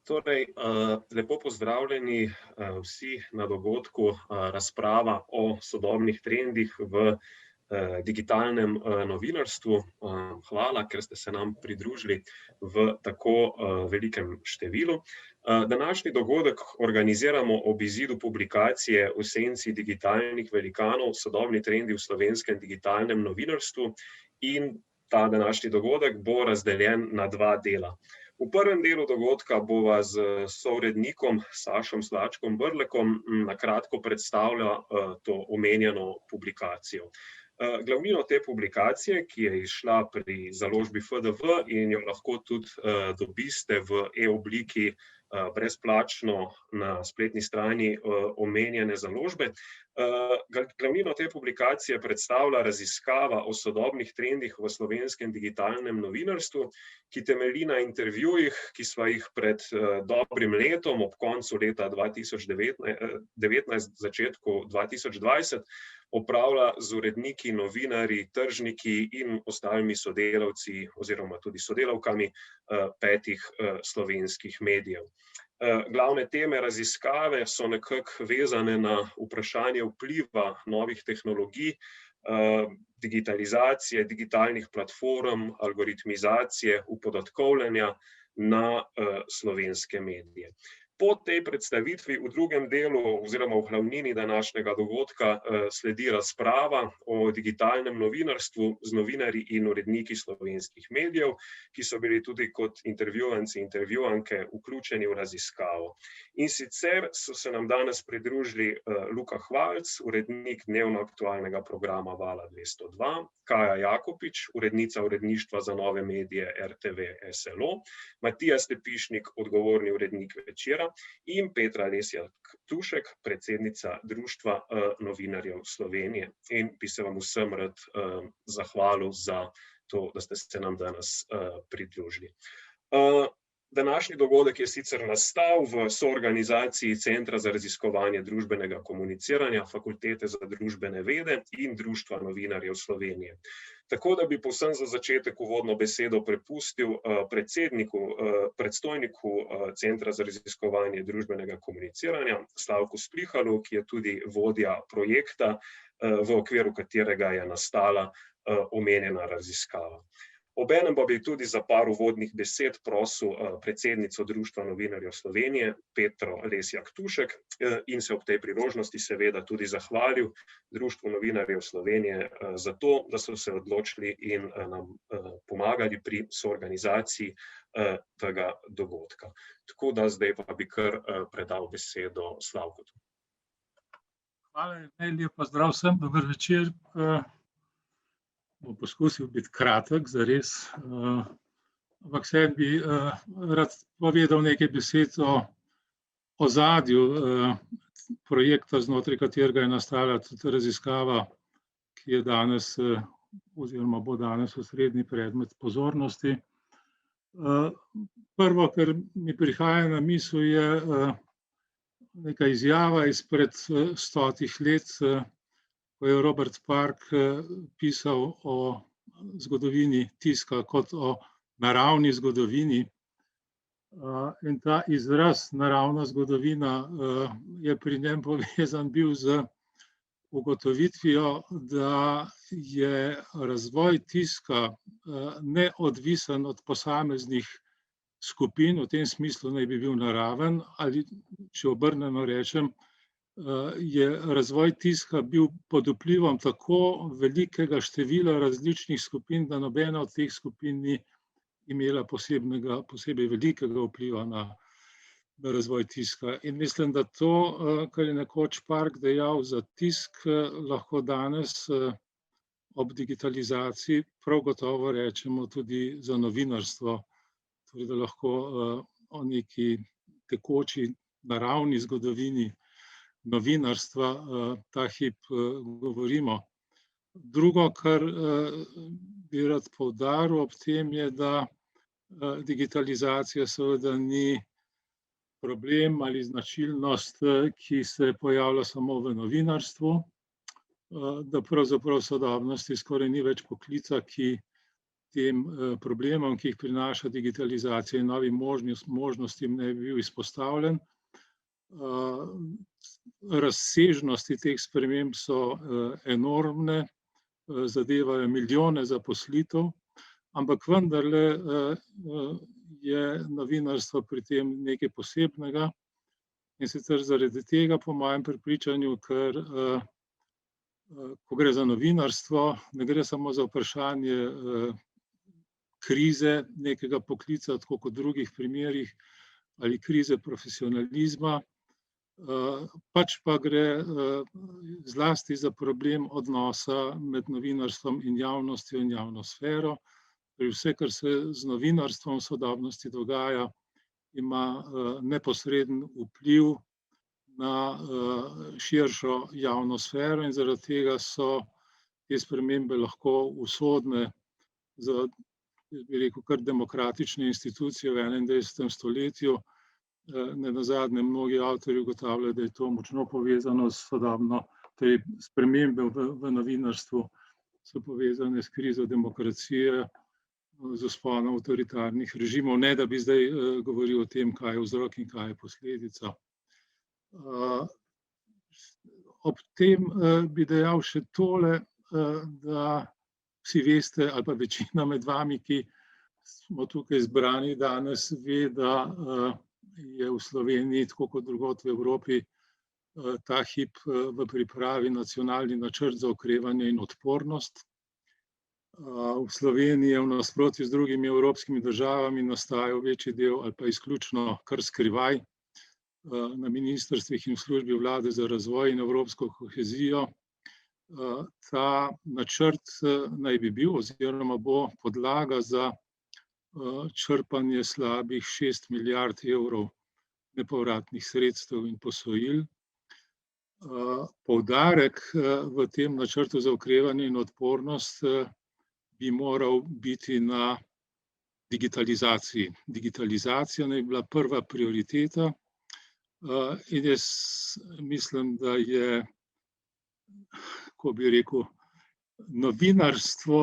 Lepo pozdravljeni vsi na dogodku razprava o sodobnih trendih v digitalnem novinarstvu. Hvala, ker ste se nam pridružili v tako velikem številu. Današnji dogodek organiziramo ob izidu publikacije V senci digitalnih velikanov, sodobni trendi v slovenskem digitalnem novinarstvu, in ta današnji dogodek bo razdeljen na dva dela. V prvem delu dogodka bova s sourednikom Sašom Slačkom Brlekom na kratko predstavila to omenjeno publikacijo. Glavnino te publikacije, ki je izšla pri založbi FDV in jo lahko tudi dobiste v e-obliki brezplačno na spletni strani omenjene založbe. Glavnino te publikacije predstavlja raziskava o sodobnih trendih v slovenskem digitalnem novinarstvu, ki temelji na intervjujih, ki sva jih pred dobrim letom, ob koncu leta 2019, začetku 2020, opravila z uredniki, novinarji, tržniki in ostalimi sodelavci oziroma tudi sodelavkami petih slovenskih medijev. Glavne teme raziskave so nekako vezane na vprašanje vpliva novih tehnologij, digitalizacije, digitalnih platform, algoritmizacije, upodatkovljanja na slovenske medije. Po tej predstavitvi v drugem delu oziroma v glavnini današnjega dogodka sledi razprava o digitalnem novinarstvu z novinarji in uredniki slovenskih medijev, ki so bili tudi kot intervjuvanci in intervjuvanke vključeni v raziskavo. In sicer so se nam danes pridružili Luka Hvalc, urednik dnevno aktualnega programa Vala 202, Kaja Jakopič, urednica uredništva za nove medije RTV SLO, Matija Stepišnik, odgovorni urednik Večera, in Petra Lesjak-Tušek, predsednica Društva novinarjev Slovenije. In bi se vam vsem rad zahvalil za to, da ste se nam danes pridružili. Današnji dogodek je sicer nastal v soorganizaciji Centra za raziskovanje družbenega komuniciranja Fakultete za družbene vede in Društva novinarjev Slovenije. Tako da bi povsem za začetek uvodno besedo prepustil predstojniku Centra za raziskovanje družbenega komuniciranja Slavku Splihalu, ki je tudi vodja projekta, v okviru katerega je nastala omenjena raziskava. Obenem pa bi tudi za par uvodnih besed prosil predsednico Društva novinarjev Slovenije, Petro Lesjak-Tušek, in se ob tej priložnosti seveda tudi zahvalil Društvu novinarjev Slovenije za to, da so se odločili in nam pomagali pri soorganizaciji tega dogodka. Tako da zdaj pa bi kar predal besedo Slavku. Hvala, lep pozdrav vsem, dober večer. Bom poskusil biti kratek, zares, ampak vseeno bi rad povedal nekaj besed o ozadju projekta, znotraj katerega je nastala tudi raziskava, ki je danes oziroma bo danes osrednji predmet pozornosti. Prvo, kar mi prihaja na misel, je neka izjava izpred 100 let, ko je Robert Park pisal o zgodovini tiska kot o naravni zgodovini. In ta izraz naravna zgodovina je pri njem povezan bil z ugotovitvijo, da je razvoj tiska neodvisen od posameznih skupin, v tem smislu naj bi bil naraven, ali če obrneno rečem, je razvoj tiska bil pod vplivom tako velikega števila različnih skupin, da nobena od teh skupin ni imela posebej velikega vpliva na razvoj tiska. In mislim, da to, kar je nekoč Park dejal za tisk, lahko danes ob digitalizaciji prav gotovo rečemo tudi za novinarstvo. Torej, da lahko o neki tekoči naravni zgodovini novinarstva ta hip govorimo. Drugo, kar bi rad poudaril ob tem, je, da digitalizacija seveda ni problem ali značilnost, ki se pojavlja samo v novinarstvu, da pravzaprav v sodobnosti skoraj ni več poklica, ki tem problemom, ki jih prinaša digitalizacija in novim možnostim, ne bi bil izpostavljen. Razsežnosti teh sprememb so enormne, zadevajo milijone zaposlitev, ampak vendarle je novinarstvo pri tem nekaj posebnega. In sicer zaradi tega, po mojem prepričanju, ker ko gre za novinarstvo, ne gre samo za vprašanje krize nekega poklica, tako kot v drugih primerih, ali krize profesionalizma, pač pa gre zlasti za problem odnosa med novinarstvom in javnostjo in javno sfero. Vse, kar se z novinarstvom v sodobnosti dogaja, ima neposreden vpliv na širšo javno sfero in zaradi tega so te spremembe lahko usodne za, bi rekel, kar demokratične institucije v 21. stoletju. Nenazadnje mnogi avtorji ugotavljajo, da je to močno povezano s sodobno, torej spremembe v novinarstvu so povezane s krizo demokracije, z vzponom avtoritarnih režimov, ne da bi zdaj govoril o tem, kaj je vzrok in kaj je posledica. Ob tem bi dejal še tole, da vsi veste, ali pa večina med vami, ki smo tukaj zbrani danes, ve, da je v Sloveniji, tako kot drugod v Evropi, ta hip v pripravi nacionalni načrt za okrevanje in odpornost. V Sloveniji je v nasprotju z drugimi evropskimi državami nastajal večji del ali pa izključno kar skrivaj na ministrstvih in v službi vlade za razvoj in evropsko kohezijo. Ta načrt naj bi bil oziroma bo podlaga za črpanje slabih 6 milijard evrov nepovratnih sredstev in posojil. Poudarek v tem načrtu za okrevanje in odpornost bi moral biti na digitalizaciji. Digitalizacija naj bi bila prva prioriteta in jaz mislim, da je, ko bi rekel, novinarstvo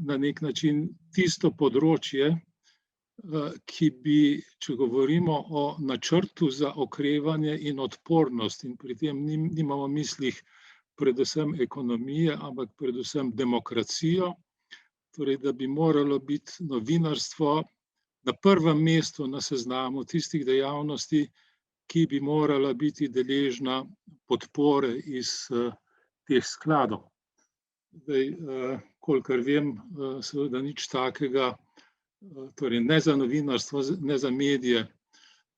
na nek način tisto področje, ki bi, če govorimo o načrtu za okrevanje in odpornost, in pri tem nimamo v mislih predvsem ekonomije, ampak predvsem demokracijo, torej da bi moralo biti novinarstvo na prvem mestu na seznamu tistih dejavnosti, ki bi morala biti deležna podpore iz teh skladov. Zdaj, kolikor vem, seveda nič takega, torej ne za novinarstvo, ne za medije,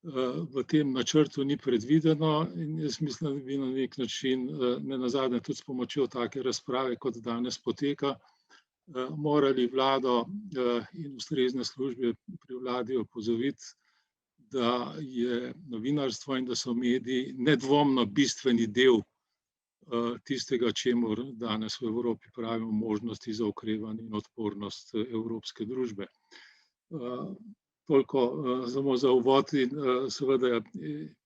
v tem načrtu ni predvideno in jaz mislim, da bi na nek način, nenazadnje tudi s pomočjo take razprave, kot danes poteka, morali vlado in ustrezne službe pri vladi opozoriti, da je novinarstvo in da so mediji nedvomno bistveni del tistega, čemur danes v Evropi pravimo možnosti za okrevanje in odpornost evropske družbe. Toliko samo za uvod in seveda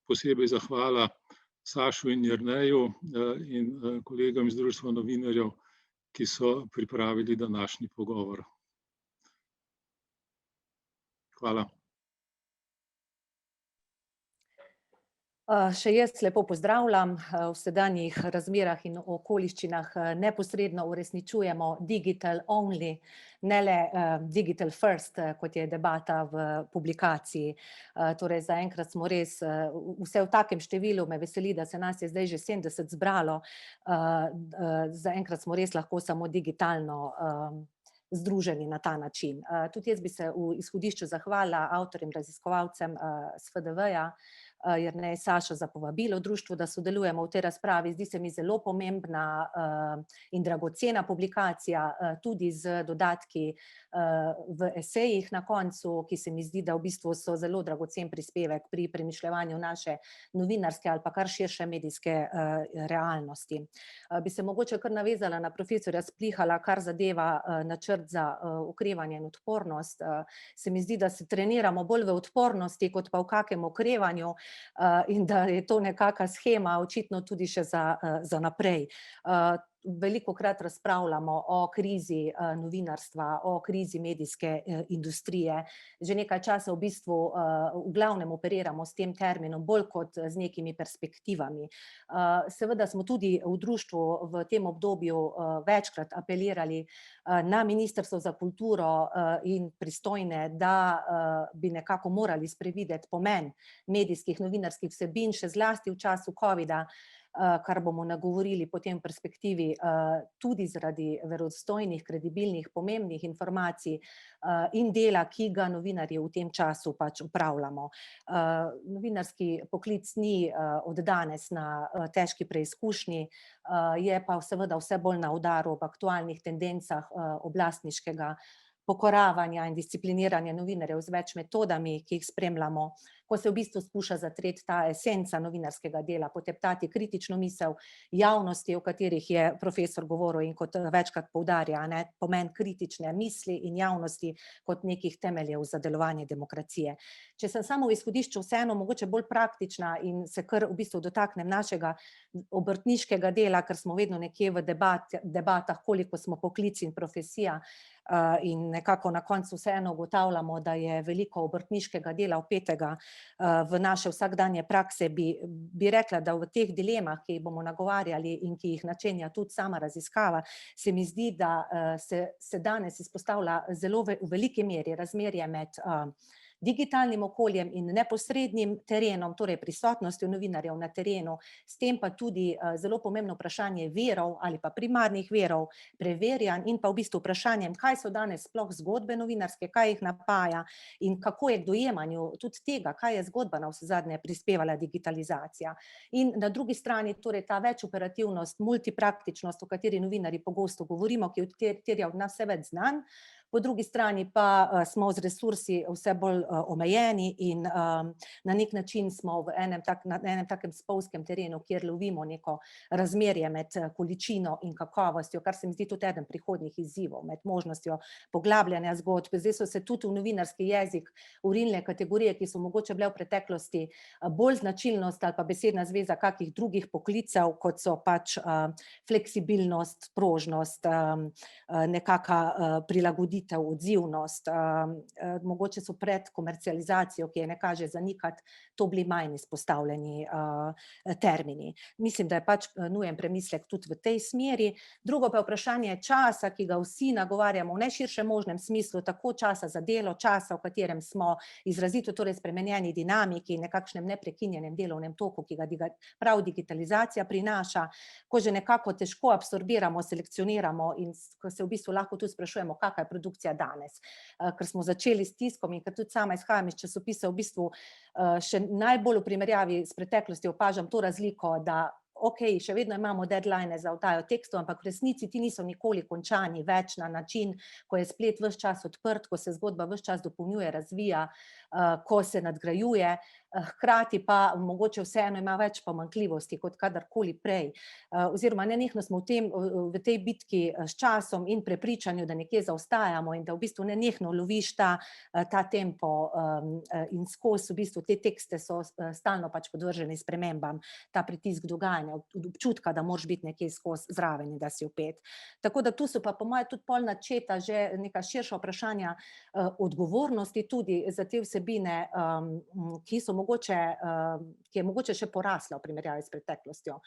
posebej zahvala Sašu in Jerneju in kolegom iz Društva novinarjev, ki so pripravili današnji pogovor. Hvala. Še jaz lepo pozdravljam. V sedanjih razmerah in okoliščinah neposredno uresničujemo digital only, ne le digital first, kot je debata v publikaciji. Torej zaenkrat smo res vse v takem številu, me veseli, da se nas je zdaj že 70 zbralo. Zaenkrat smo res lahko samo digitalno združeni na ta način. Tudi jaz bi se v izhodišču zahvalila avtorjem, raziskovalcem s FDV-ja, Jernej, Sašo za povabilo društvu, da sodelujemo v tej razpravi. Zdi se mi zelo pomembna in dragocena publikacija, tudi z dodatki v esejih na koncu, ki se mi zdi, da v bistvu so zelo dragocen prispevek pri premišljevanju naše novinarske ali pa kar širše medijske realnosti. Bi se mogoče kar navezala na profesorja Splihala, kar zadeva načrt za okrevanje in odpornost. Se mi zdi, da se treniramo bolj v odpornosti, kot pa v kakem okrevanju, in da je to nekaka shema očitno tudi še za naprej. velikokrat razpravljamo o krizi novinarstva, o krizi medijske industrije. Že nekaj časa v bistvu v glavnem operiramo s tem terminom, bolj kot z nekimi perspektivami. Seveda smo tudi v društvu v tem obdobju večkrat apelirali na Ministrstvo za kulturo in pristojne, da bi nekako morali sprevideti pomen medijskih novinarskih vsebin, še zlasti v času covida, kar bomo nagovorili potem v perspektivi tudi zaradi verodostojnih, kredibilnih, pomembnih informacij in dela, ki ga novinarji v tem času pač opravljamo. Novinarski poklic ni od danes na težki preizkušnji, je pa seveda vse bolj na udaru ob aktualnih tendencah oblastniškega pokoravanja in discipliniranja novinarjev z več metodami, ki jih spremljamo, ko se v bistvu skuša zatreti ta esenca novinarskega dela, poteptati kritično misel javnosti, o katerih je profesor govoril in kot večkrat poudarja, pomen kritične misli in javnosti kot nekih temeljev za delovanje demokracije. Če sem samo v izhodišču vseeno mogoče bolj praktična in se kar v bistvu dotaknem našega obrtniškega dela, ker smo vedno nekje v debatah, koliko smo poklic in profesija, in nekako na koncu vseeno ugotavljamo, da je veliko obrtniškega dela vpetega v naše vsakdanje prakse, bi rekla, da v teh dilemah, ki jih bomo nagovarjali in ki jih načenja tudi sama raziskava, se mi zdi, da se danes izpostavlja zelo v veliki meri razmerje med digitalnim okoljem in neposrednim terenom, torej prisotnostjo novinarjev na terenu, s tem pa tudi zelo pomembno vprašanje virov ali pa primarnih virov, preverjanj in pa v bistvu vprašanjem, kaj so danes sploh zgodbe novinarske, kaj jih napaja in kako je k dojemanju tudi tega, kaj je zgodba navsezadnje prispevala digitalizacija. In na drugi strani torej ta večoperativnost, multipraktičnost, o kateri novinarji pogosto govorimo, ki terja od nas vse več znanj, po drugi strani pa smo z resursi vse bolj omejeni in na nek način smo na enem takem spolzkem terenu, kjer lovimo neko razmerje med količino in kakovostjo, kar se mi zdi tudi eden prihodnjih izzivov, med možnostjo poglabljanja zgodb. Zdaj so se tudi v novinarski jezik vrinile kategorije, ki so mogoče bile v preteklosti bolj značilnost ali pa besedna zveza kakih drugih poklicev, kot so pač fleksibilnost, prožnost, nekaka prilagoditev, odzivnost, mogoče so pred komercializacijo, ki je ne kaže zanikati, to bili manj izpostavljeni termini. Mislim, da je pač nujen premislek tudi v tej smeri. Drugo pa je vprašanje časa, ki ga vsi nagovarjamo v najširšem možnem smislu, tako časa za delo, časa, v katerem smo izrazito torej spremenjeni dinamiki, nekakšnem neprekinjenem delovnem toku, ki ga prav digitalizacija prinaša, ko že nekako težko absorbiramo, selekcioniramo in ko se v bistvu lahko tudi sprašujemo, kakšna je produkcija danes. Ker smo začeli s tiskom in ker tudi sama izhajam iz časopisa, v bistvu še najbolj v primerjavi s preteklostjo opažam to razliko, da okej, še vedno imamo deadline za oddajo tekstov, ampak v resnici ti niso nikoli končani več na način, ko je splet ves čas odprt, ko se zgodba ves čas dopolnjuje, razvija, ko se nadgrajuje, hkrati pa mogoče vseeno ima več pomanjkljivosti kot kadarkoli prej. Oziroma nenehno smo v tej bitki s časom in prepričanju, da nekje zaostajamo in da v bistvu nenehno loviš ta tempo in skozi v bistvu te tekste so stalno pač podvrženi spremembam, ta pritisk dogajanja, občutka, da moraš biti nekje skozi zraven in da si vpet. Tako da tu so pa po moje tudi pol načeta že neka širša vprašanja odgovornosti tudi za te vsebine, ki je mogoče še porasla v primerjavi s preteklostjo.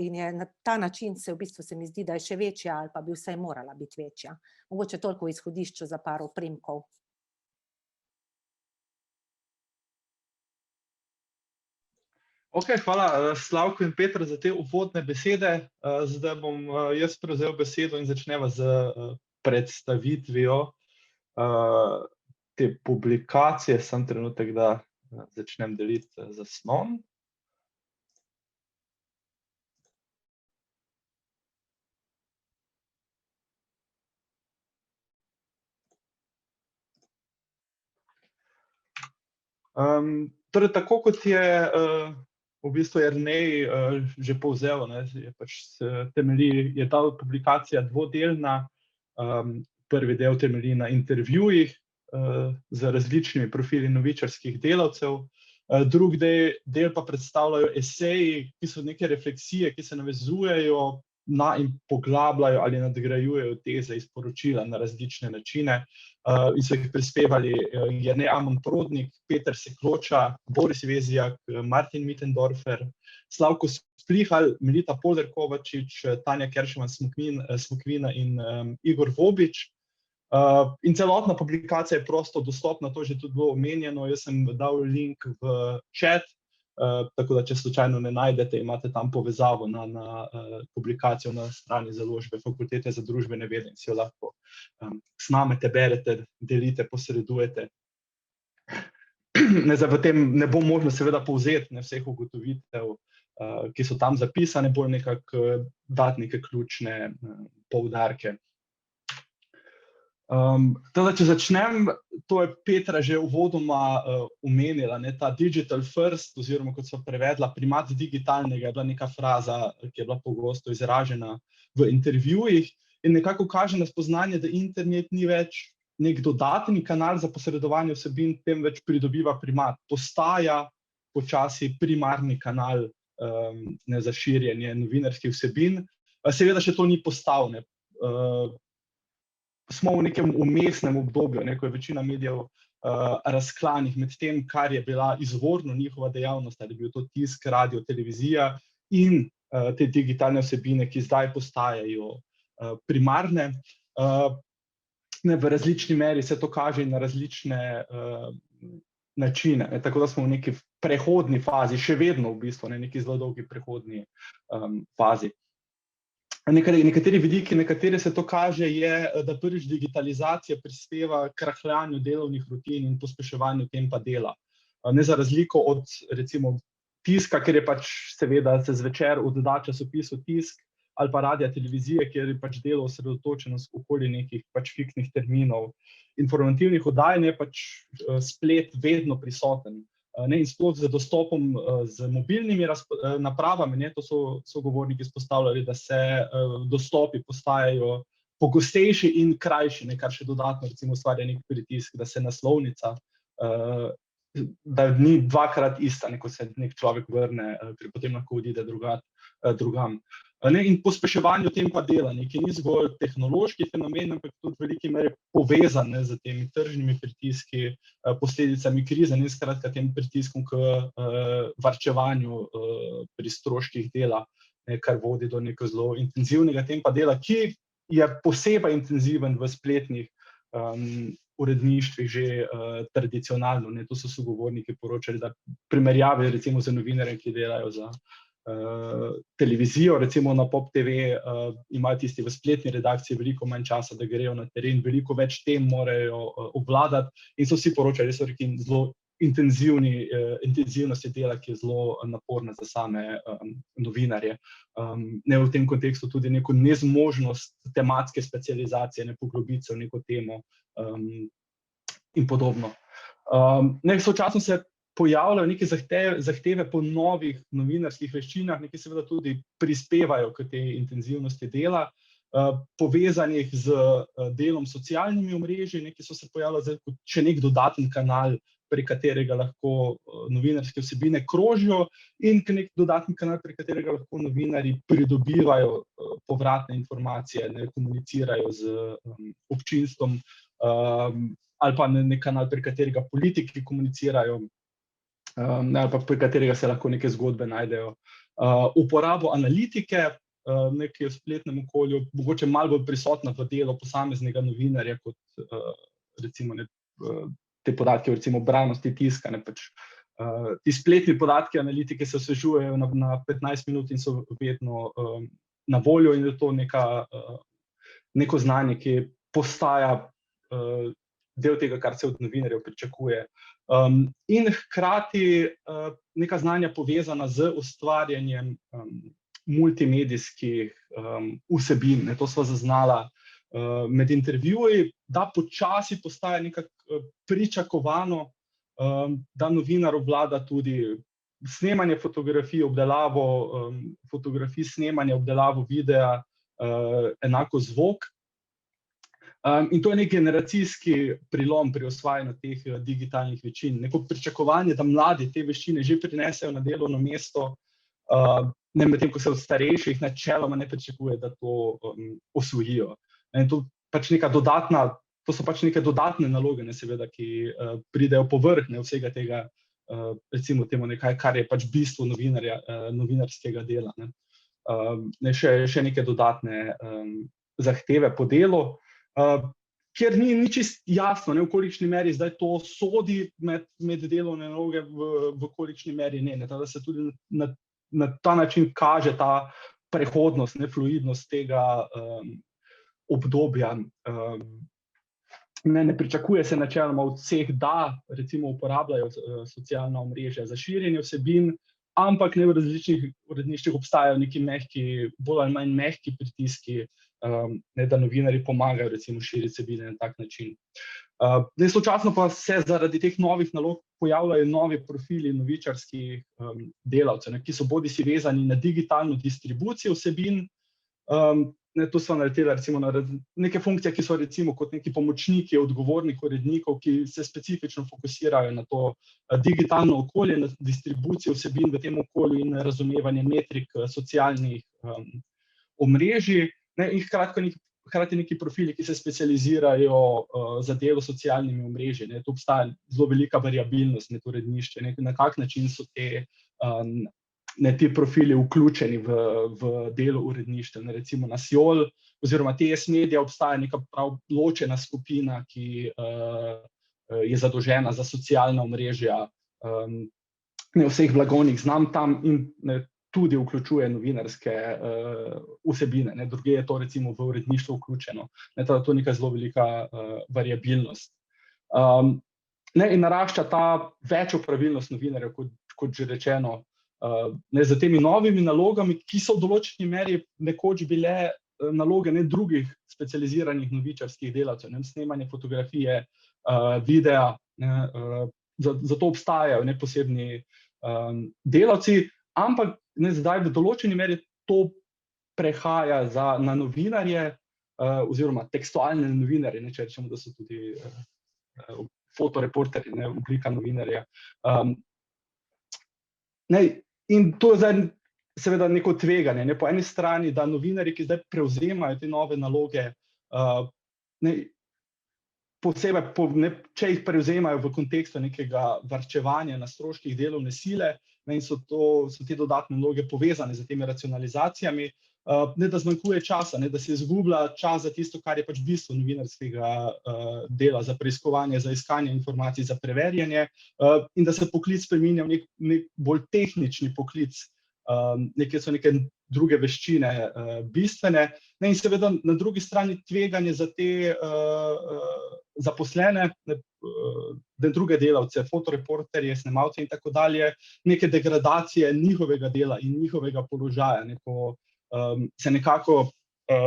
In je na ta način se v bistvu se mi zdi, da je še večja ali pa bi vsaj morala biti večja. Mogoče toliko v izhodišču za par oprimkov. Ok, hvala Slavko in Petra za te uvodne besede. Zdaj bom jaz prevzel besedo in začneva z predstavitvijo te publikacije. Sam trenutek, da začnem deliti zaslon. Torej, tako kot je v bistvu Jernej že povzel, je ta publikacija dvodelna. Prvi del temelji na intervjujih z različnimi profili novičarskih delavcev, drugi del pa predstavljajo eseji, ki so neke refleksije, ki se navezujejo in poglabljajo ali nadgrajujejo teze iz poročila na različne načine. In so jih prispevali Jernej Amon Prodnik, Peter Sekloča, Boris Vezjak, Martin Mittendorfer, Slavko Splihal, Melita Polder-Kovačič, Tanja Keršeman Smokvina in Igor Vobič. In celotna publikacija je prosto dostopna, to je že tudi bilo omenjeno, jaz sem dal link v chat, tako da če slučajno ne najdete, imate tam povezavo na publikacijo na strani založbe Fakultete za družbene vede in si jo lahko snamete, berete, delite, posredujete. V tem ne bo možno seveda povzeti vseh ugotovitev, ki so tam zapisane, bolj nekako dati neke ključne poudarke. Če začnem, to je Petra že uvodoma omenila, ta digital first, oziroma kot so prevedla, primat digitalnega, je bila neka fraza, ki je bila pogosto izražena v intervjujih in nekako kaže na spoznanje, da internet ni več nek dodatni kanal za posredovanje vsebin, temveč pridobiva primat, postaja počasi primarni kanal za širjenje novinarskih vsebin. Seveda še to ni postal, smo v nekem vmesnem obdobju, ko je večina medijev razklanih med tem, kar je bila izvorno njihova dejavnost, ali je bil to tisk, radio, televizija in te digitalne vsebine, ki zdaj postajajo primarne. V različni meri se to kaže na različne načine, tako da smo v neki prehodni fazi, še vedno v bistvu, neki zelo dolgi prehodni fazi. Nekateri vidiki, na katere se to kaže, je, da prvič digitalizacija prispeva k rahljanju delovnih rutin in pospeševanju tempa dela. Ne za razliko od recimo tiska, ker je pač seveda se zvečer odda časopisu tisk, ali pa radija, televizije, kjer je pač delo osredotočeno okoli nekih pač fiksnih terminov. Informativnih oddaj je pač splet vedno prisoten. In sploh z dostopom z mobilnimi napravami, to so sogovorniki izpostavljali, da se dostopi postajajo pogostejši in krajši, kar še dodatno recimo ustvarja nek pritisk, da se naslovnica, da ni dvakrat ista, ko se nek človek vrne, ker potem lahko odide drugam. In pospeševanju tempa dela, ki ni zgolj tehnološki fenomen, ampak tudi v veliki meri povezan z temi tržnimi pritiski, posledicami krize, skratka tem pritiskom k varčevanju pri stroških dela, kar vodi do nekega zelo intenzivnega tempa dela, ki je posebej intenziven v spletnih uredništvih že tradicionalno. To so sogovorniki poročali, da primerjavi recimo z novinarjem, ki delajo za televizijo, recimo na Pop TV, imajo tisti v spletni redakciji veliko manj časa, da grejo na teren, veliko več tem morajo obvladati in so vsi poročali, so rekli zelo intenzivnosti dela, ki je zelo naporna za same novinarje. V tem kontekstu tudi neko nezmožnost tematske specializacije, ne poglobiti se v neko temo in podobno. Sočasno se pojavljajo neke zahteve po novih novinarskih veščinah, ki seveda tudi prispevajo k tej intenzivnosti dela, povezanih z delom socialnimi omrežji, ki so se pojavljali kot še nek dodaten kanal, prek katerega lahko novinarske vsebine krožijo in nek dodaten kanal, prek katerega lahko novinarji pridobivajo povratne informacije, komunicirajo z občinstvom, ali pa nek kanal, prek katerega politiki komunicirajo, ali pa prek katerega se lahko neke zgodbe najdejo. Uporabo analitike, ki je v spletnem okolju mogoče malo bolj prisotna v delu posameznega novinarja, kot recimo te podatke o recimo branosti tiska. Ti spletni podatki analitike se osvežujejo na 15 minut in so vedno na voljo in je to neko znanje, ki postaja del tega, kar se od novinarjev pričakuje. In hkrati neka znanja povezana z ustvarjanjem multimedijskih vsebin. To sva zaznala med intervjuji, da počasi postaja nekako pričakovano, da novinar obvlada tudi snemanje fotografij, obdelavo fotografij, snemanje, obdelavo videa, enako zvok. In to je nek generacijski prilom pri osvajanju teh digitalnih veščin. Neko pričakovanje, da mladi te veščine že prinesejo na delovno mesto, medtem ko se od starejših načeloma ne pričakuje, da to osvojijo. In to so pač neke dodatne naloge, seveda, ki pridejo povrh vsega tega, recimo temu nekaj, kar je pač bistvo novinarskega dela. Še neke dodatne zahteve po delu, kjer ni čist jasno, v kolikšni meri zdaj to sodi med delovne naloge, v kolikšni meri ne. Da se tudi na ta način kaže ta prehodnost, fluidnost tega obdobja. Ne pričakuje se načeloma od vseh, da recimo uporabljajo socialna omrežja za širjenje vsebin, ampak v različnih uredništvih obstajajo neki bolj ali manj mehki pritiski, da novinarji pomagajo recimo širiti vsebine na tak način. Sočasno pa se zaradi teh novih nalog pojavljajo novi profili novičarskih delavcev, ki so bodisi vezani na digitalno distribucijo vsebin. To so naleteli recimo na neke funkcije, ki so recimo kot neki pomočniki odgovornih urednikov, ki se specifično fokusirajo na to digitalno okolje, na distribucijo vsebin v tem okolju in na razumevanje metrik socialnih omrežij. In hkrati neki profili, ki se specializirajo za delo s socialnimi omrežji. Tu obstaja zelo velika variabilnost med uredništvi, na kak način so ti profili vključeni v delo uredništev. Recimo na Sjol oziroma TS Media obstaja neka prav ločena skupina, ki je zadolžena za socialna omrežja vseh blagovnih znamk tam in tudi vključuje novinarske vsebine. Drugje je to recimo v uredništvo vključeno. To je neka zelo velika variabilnost. In narašča ta večopravilnost novinarjev, kot že rečeno, z temi novimi nalogami, ki so v določeni meri nekoč bile naloge drugih specializiranih novičarskih delavcev, snemanje fotografije, videa, zato obstajajo posebni delavci, ampak zdaj v določeni meri to prehaja na novinarje oziroma tekstualne novinarje, če rečemo, da so tudi fotoreporterji, oblika novinarja. In to je zdaj seveda neko tveganje. Po eni strani, da novinarji, ki zdaj prevzemajo te nove naloge, posebej, če jih prevzemajo v kontekstu nekega varčevanja na stroških delovne sile, in so te dodatne naloge povezane z temi racionalizacijami, da zmanjkuje časa, da se izgublja čas za tisto, kar je pač bistvo novinarskega dela, za preiskovanje, za iskanje informacij, za preverjanje, in da se poklic spreminja v nek bolj tehnični poklic, so neke druge veščine bistvene. In seveda na drugi strani tveganje za te zaposlene, druge delavce, fotoreporterje, snemalce in tako dalje, neke degradacije njihovega dela in njihovega položaja, ko se nekako,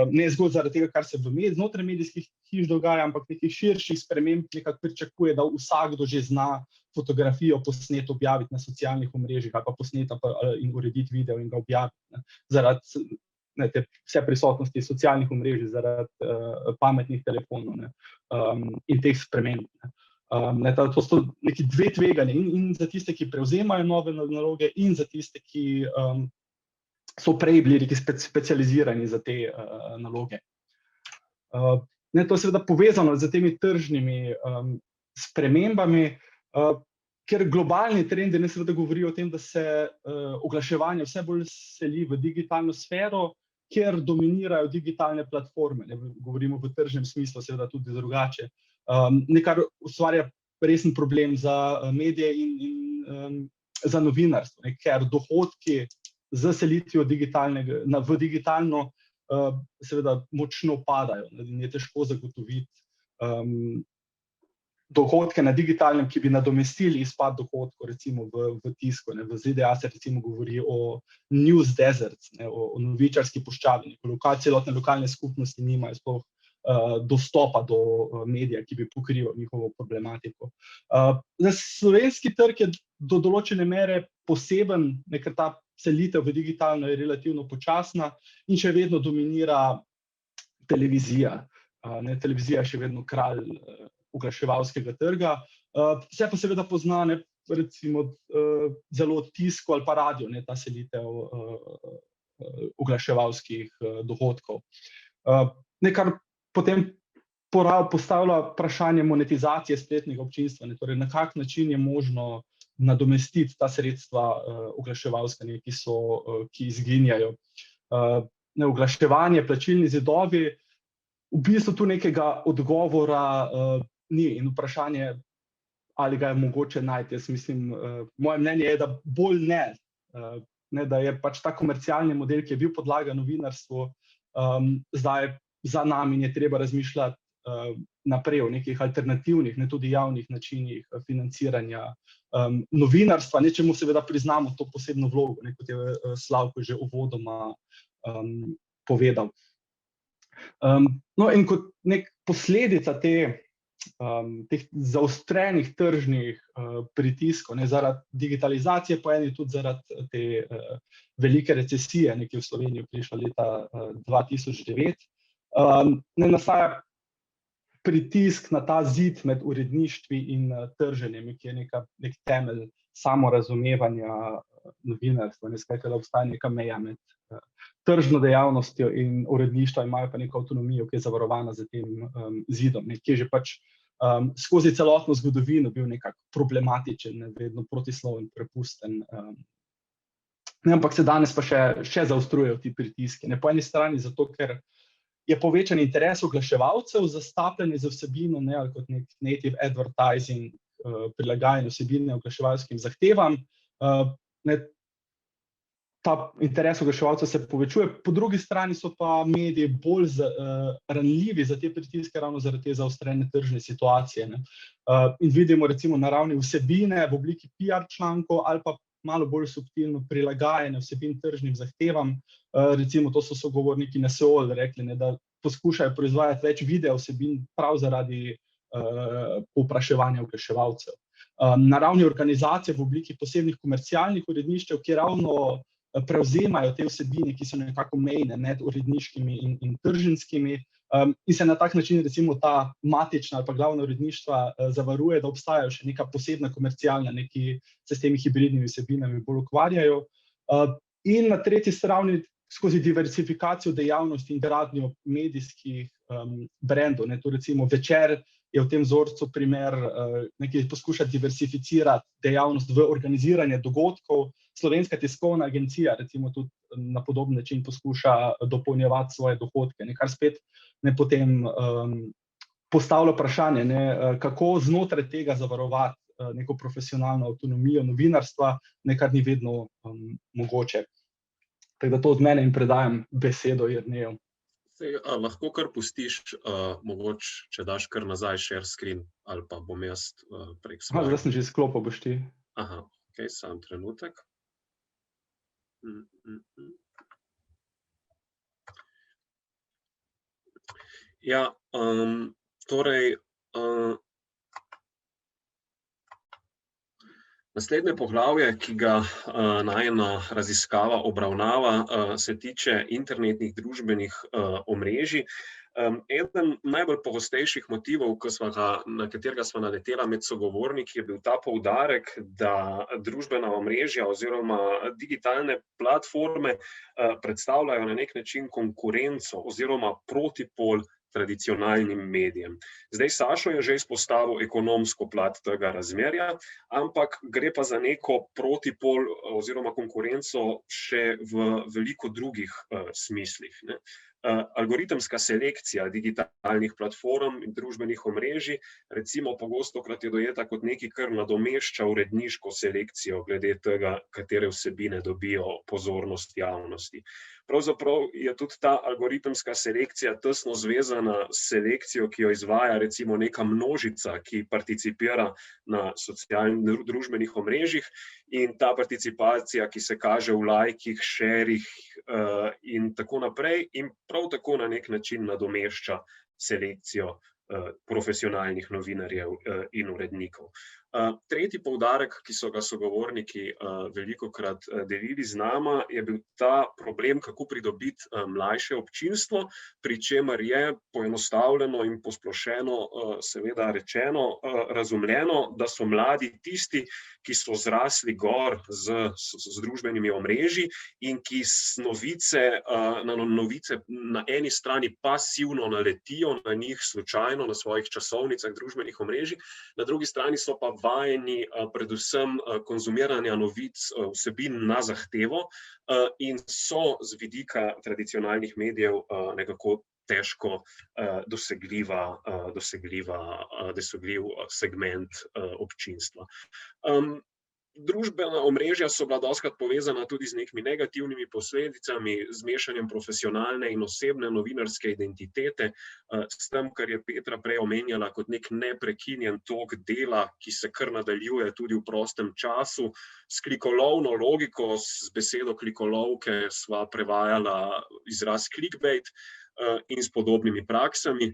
ne zgolj zaradi tega, kar se znotraj medijskih hiš dogaja, ampak nekih širših sprememb nekako pričakuje, da vsakdo že zna fotografijo posnet objaviti na socialnih omrežjih ali pa posneta in urediti video in ga objaviti. Zaradi vse prisotnosti socialnih omrežij, zaradi pametnih telefonov in teh sprememb. To so neki dve tveganje in za tiste, ki prevzemajo nove naloge, in za tiste, ki so prej bili specializirani za te naloge. To je seveda povezano z temi tržnimi spremembami, ker globalni trendi seveda govorijo o tem, da se oglaševanje vse bolj seli v digitalno sfero, kjer dominirajo digitalne platforme. Govorimo v tržnem smislu, seveda tudi drugače. Nekaj ustvarja resen problem za medije in za novinarstvo, ker dohodki z selitvijo v digitalno seveda močno padajo in je težko zagotoviti dohodke na digitalnem, ki bi nadomestili izpad dohodkov recimo v tisku. V ZDA se recimo govori o news deserts, o novičarski puščavi, celotne lokalne skupnosti nimajo sploh dostopa do medija, ki bi pokrival njihovo problematiko. Slovenski trg je do določene mere poseben, ker ta selitev v digitalno je relativno počasna in še vedno dominira televizija. Televizija je še vedno kralj oglaševalskega trga. Se pa seveda pozna recimo zelo tisku ali pa radio, ne, ta selitev oglaševalskih dohodkov. Nekar potem postavlja vprašanje monetizacije spletnega občinstva, ne, torej na kak način je možno nadomestiti ta sredstva oglaševalska, ne, ki izginjajo. Oglaševanje, plačilni zidovi, v bistvu tu nekega odgovora ni in vprašanje, ali ga je mogoče najti. Jaz mislim, moje mnenje je, da bolj ne, da je pač ta komercialni model, ki je bil podlaga novinarstvu, zdaj za nami in je treba razmišljati naprej o nekih alternativnih, ne tudi javnih načinih financiranja novinarstva, nečemu seveda priznamo to posebno vlogo, ne, kot je Slavko že uvodoma povedal. No, in kot nek posledica teh zaostrenih tržnih pritiskov, ne, zaradi digitalizacije, po eni tudi zaradi te velike recesije, ki je v Slovenijo prišla leta 2009, ne nastaja pritisk na ta zid med uredništvi in trženjem, ki je nek temelj samorazumevanja novinarstva, ne, skratka, da obstaja neka meja med tržno dejavnostjo in uredništva, imajo pa neko avtonomijo, ki je zavarovana za tem zidom, ki je že pač skozi celotno zgodovino bil nekako problematičen, vedno protisloven, prepusten. Ampak se danes pa še zaostrujejo ti pritiski. Po eni strani zato, ker je povečan interes oglaševalcev za stapljanje z vsebino, ne, ali kot nek native advertising, prilagajanje vsebine oglaševalskim zahtevam. Ta interes oglaševalcev se povečuje, po drugi strani so pa mediji bolj ranljivi za te pritiske ravno zaradi te zaostrene tržne situacije, ne. In vidimo recimo na ravni vsebine v obliki PR člankov ali pa malo bolj subtilno prilagajanje vsebin tržnim zahtevam. Recimo to so sogovorniki na Seol rekli, ne, da poskušajo proizvajati več video vsebin prav zaradi povpraševanja oglaševalcev. Na ravni organizacije v obliki posebnih komercialnih uredništev, ki ravno prevzemajo te vsebine, ki so nekako mejne med uredniškimi in tržinskimi, in se na tak način recimo ta matična ali pa glavna uredništva zavaruje, da obstajajo še neka posebna komercialna, ki se s temi hibridnimi vsebinami bolj ukvarjajo. In na tretji strani skozi diversifikacijo dejavnosti in gradnjo medijskih brandov, ne, to recimo Večer je v tem vzorcu primer, ki poskuša diversificirati dejavnost v organiziranje dogodkov. Slovenska tiskovna agencija recimo tudi na podoben način poskuša dopolnjevati svoje dohodke, kar spet potem postavlja vprašanje, kako znotraj tega zavarovati neko profesionalno avtonomijo novinarstva, kar ni vedno mogoče. Tako da to od mene in predajam besedo Jerneju. Lahko kar pustiš, mogoče, če daš kar nazaj share screen, ali pa bom jaz prek svoje. Zdaj sem že izklopil, boš ti. Aha, ok, sam trenutek. Ja, torej, naslednje poglavje, ki ga najina raziskava obravnava, se tiče internetnih družbenih omrežij. Eden najbolj pogostejših motivov, na katerega sva naletela med sogovorniki, je bil ta poudarek, da družbena omrežja oziroma digitalne platforme predstavljajo na nek način konkurenco oziroma protipol tradicionalnim medijem. Zdaj, Sašo je že izpostavil ekonomsko plat tega razmerja, ampak gre pa za neko protipol oziroma konkurenco še v veliko drugih smislih, ne. Algoritemska selekcija digitalnih platform in družbenih omrežij recimo pogostokrat je dojeta kot nekaj, kar nadomešča uredniško selekcijo glede tega, katere vsebine dobijo pozornost javnosti. Pravzaprav je tudi ta algoritemska selekcija tesno zvezana s selekcijo, ki jo izvaja recimo neka množica, ki participira na socialnih družbenih omrežjih, in ta participacija, ki se kaže v lajkih, šerih in tako naprej, in prav tako na nek način nadomešča selekcijo profesionalnih novinarjev in urednikov. Tretji poudarek, ki so ga sogovorniki velikokrat delili z nama, je bil ta problem, kako pridobiti mlajše občinstvo, pri čemer je poenostavljeno in posplošeno seveda rečeno, razumljeno, da so mladi tisti, ki so zrasli gor z družbenimi omrežji in ki na novice na eni strani pasivno naletijo na njih slučajno na svojih časovnicah družbenih omrežij, na drugi strani so pa vajeni predvsem konzumiranja novic, vsebin na zahtevo in so z vidika tradicionalnih medijev nekako težko dosegljiv segment občinstva. Družbena omrežja so bila dostikrat povezana tudi z nekimi negativnimi posledicami, z mešanjem profesionalne in osebne novinarske identitete, s tem, kar je Petra prej omenjala kot nek neprekinjen tok dela, ki se kar nadaljuje tudi v prostem času, s klikolovno logiko, z besedo klikolovke sva prevajala izraz clickbait in s podobnimi praksami,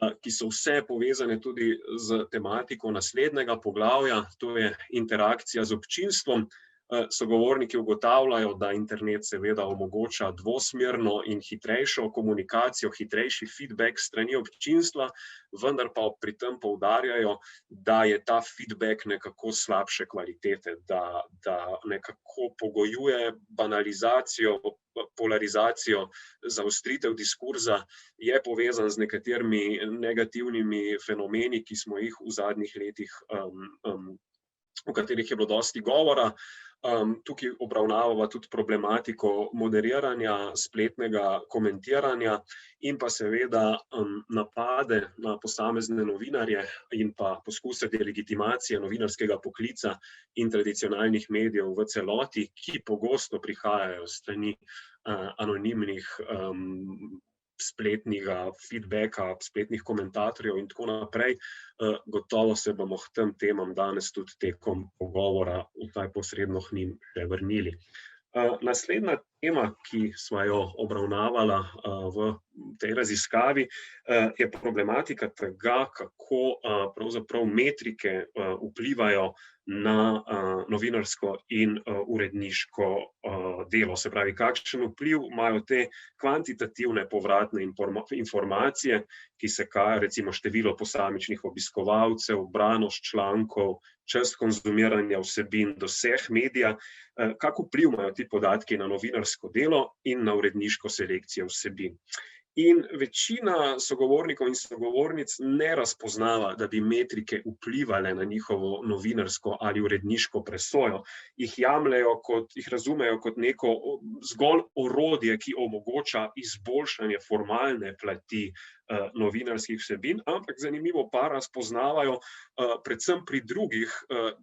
ki so vse povezane tudi z tematiko naslednjega poglavja, to je interakcija z občinstvom. Sogovorniki ugotavljajo, da internet seveda omogoča dvosmerno in hitrejšo komunikacijo, hitrejši feedback strani občinstva, vendar pa pri tem poudarjajo, da je ta feedback nekako slabše kvalitete, da nekako pogojuje banalizacijo, polarizacijo, zaostritev diskurza, je povezan z nekaterimi negativnimi fenomeni, ki smo jih v zadnjih letih, o katerih je bilo dosti govora. Tukaj obravnavava tudi problematiko moderiranja, spletnega komentiranja in pa seveda napade na posamezne novinarje in pa poskuse delegitimacije novinarskega poklica in tradicionalnih medijev v celoti, ki pogosto prihajajo s strani anonimnih spletnega feedbacka, spletnih komentatorjev in tako naprej. Gotovo se bomo k tem temam danes tudi tekom pogovora vsaj posredno k njim še vrnili. Naslednja tema, ki sva jo obravnavala v tej raziskavi, je problematika tega, kako pravzaprav metrike vplivajo na novinarsko in uredniško delo. Se pravi, kakšen vpliv imajo te kvantitativne povratne informacije, ki se kaže recimo število posamičnih obiskovalcev, branost člankov, čas konzumiranja vsebin, doseg medija, kak vpliv imajo ti podatki na novinarsko delo in na uredniško selekcijo vsebin. In večina sogovornikov in sogovornic ne razpoznava, da bi metrike vplivale na njihovo novinarsko ali uredniško presojo. Jih razumejo kot neko zgolj orodje, ki omogoča izboljšanje formalne plati novinarskih vsebin, ampak zanimivo pa razpoznavajo predvsem pri drugih,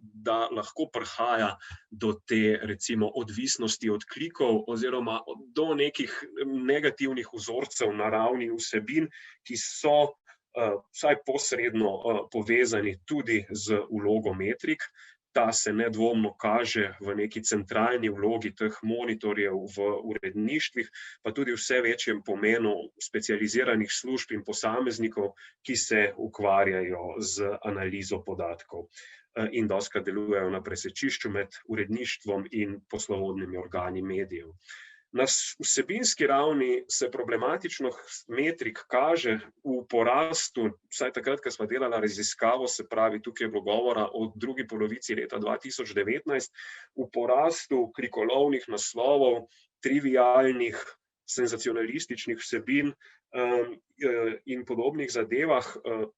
da lahko prihaja do te recimo odvisnosti od klikov oziroma do nekih negativnih vzorcev na ravni vsebin, ki so vsaj posredno povezani tudi z vlogo metrik. Ta se nedvomno kaže v neki centralni vlogi teh monitorjev v uredništvih, pa tudi vse večjem pomenu specializiranih služb in posameznikov, ki se ukvarjajo z analizo podatkov in dostikrat delujejo na presečišču med uredništvom in poslovodnimi organi medijev. Na vsebinski ravni se problematičnost metrik kaže v porastu, vsaj takrat, ko sva delala raziskavo, se pravi, tukaj je bilo govora o drugi polovici leta 2019, v porastu klikolovnih naslovov, trivialnih, senzacionalističnih vsebin in podobnih zadevah.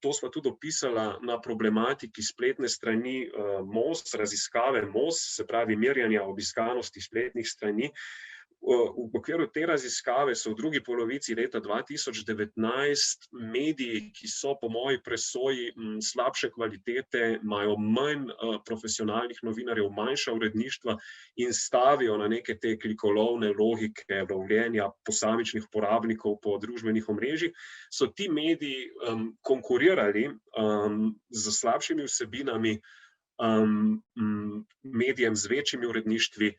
To sva tudi opisala na problematiki spletne strani MOS, raziskave MOS, se pravi merjanja obiskanosti spletnih strani. V okviru te raziskave so v drugi polovici leta 2019 mediji, ki so po moji presoji slabše kvalitete, imajo manj profesionalnih novinarjev, manjša uredništva in stavijo na neke te klikolovne logike lovljenja posamičnih uporabnikov po družbenih omrežjih, so ti mediji konkurirali z slabšimi vsebinami medijem z večjimi uredništvi,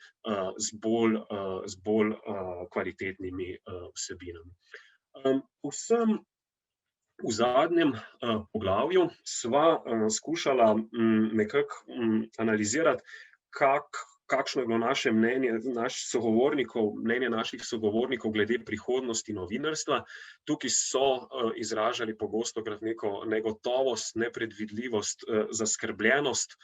z bolj kvalitetnimi vsebinami. Vsem V zadnjem poglavju sva skušala nekako analizirati, kakšno je bilo naše mnenje mnenje naših sogovornikov glede prihodnosti novinarstva. Tukaj so izražali pogostokrat neko negotovost, nepredvidljivost, zaskrbljenost,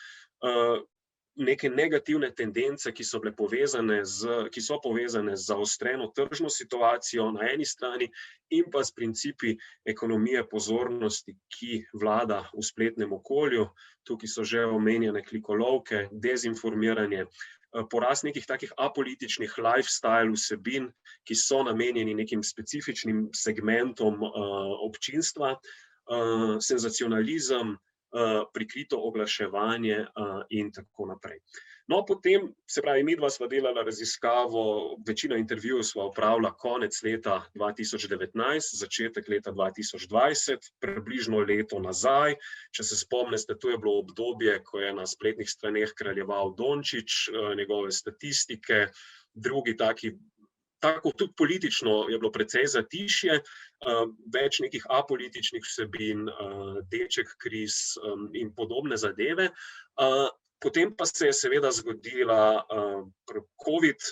neke negativne tendence, ki so povezane z zaostreno tržno situacijo na eni strani in pa s principi ekonomije pozornosti, ki vlada v spletnem okolju. Tukaj so že omenjene klikolovke, dezinformiranje, porast nekih takih apolitičnih lifestyle vsebin, ki so namenjeni nekim specifičnim segmentom občinstva, senzacionalizem, prikrito oglaševanje in tako naprej. No, potem, se pravi, midva sva delala raziskavo, večino intervjujev sva opravila konec leta 2019, začetek leta 2020, približno leto nazaj. Če se spomnite, to je bilo obdobje, ko je na spletnih straneh kraljeval Dončić, njegove statistike, drugi tako tudi politično je bilo precej zatišje, več nekih apolitičnih vsebin, deček kriz in podobne zadeve. Potem pa se je seveda zgodila COVID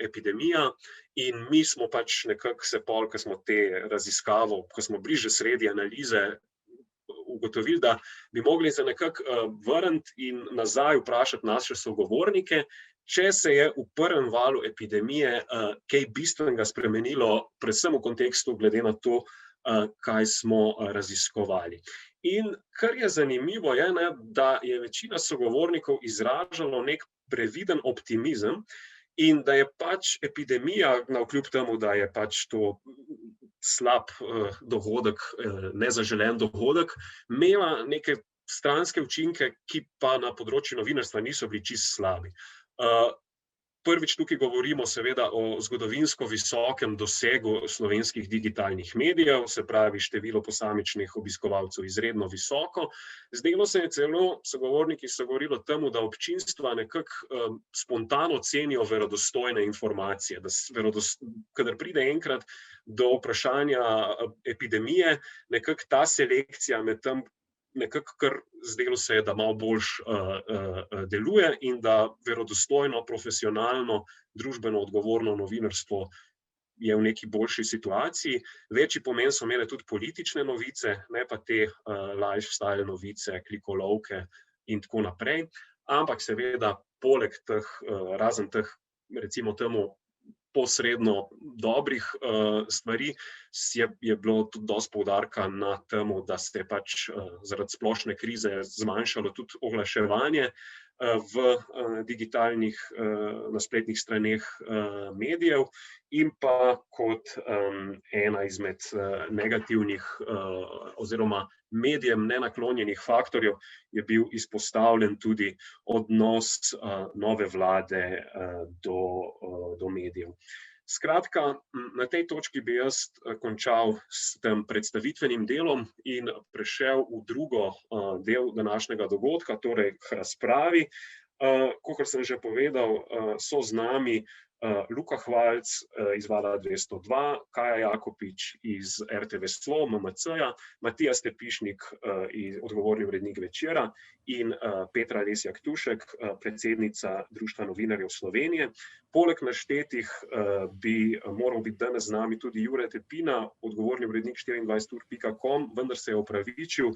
epidemija in mi smo pač nekako se pol, ko smo te raziskavo, ko smo bili že sredi analize, ugotovili, da bi mogli se nekako vrniti in nazaj vprašati naše sogovornike, če se je v prvem valu epidemije kaj bistvenega spremenilo, predvsem v kontekstu glede na to, kaj smo raziskovali. In kar je zanimivo je, da je večina sogovornikov izražalo nek previden optimizem in da je pač epidemija, navkljub temu, da je pač to slab dohodek, nezaželen dohodek, imela neke stranske učinke, ki pa na področju novinarstva niso bili čisto slabi. Prvič tukaj govorimo seveda o zgodovinsko visokem dosegu slovenskih digitalnih medijev, se pravi število posamičnih obiskovalcev izredno visoko. Zdelo se je celo, sogovorniki so govorili o tem, da občinstva nekako spontano cenijo verodostojne informacije, da kadar pride enkrat do vprašanja epidemije, nekako ta selekcija med tem nekako kar zdelo se je, da malo boljš deluje in da verodostojno, profesionalno, družbeno odgovorno novinarstvo je v neki boljši situaciji. Večji pomen so imele tudi politične novice, ne pa te lifestyle novice, klikolovke in tako naprej. Ampak seveda poleg teh, razen teh, recimo temu, posredno dobrih stvari, je bilo tudi dosti poudarka na tem, da se je pač zaradi splošne krize zmanjšalo tudi oglaševanje v digitalnih, na spletnih straneh medijev in pa kot ena izmed negativnih oziroma medijem nenaklonjenih faktorjev je bil izpostavljen tudi odnos nove vlade do medijev. Skratka, na tej točki bi jaz končal s tem predstavitvenim delom in prešel v drugo del današnjega dogodka, torej k razpravi. Kakor sem že povedal, so z nami Luka Hvalc iz Vala 202, Kaja Jakopič iz RTV SLO, MMC-ja, Matija Stepišnik, odgovorni urednik Večera in Petra Lesjak-Tušek, predsednica Društva novinarjev Slovenije. Poleg naštetih bi moral biti danes z nami tudi Jure Tepina, odgovorni urednik 24ur.com, vendar se je opravičil,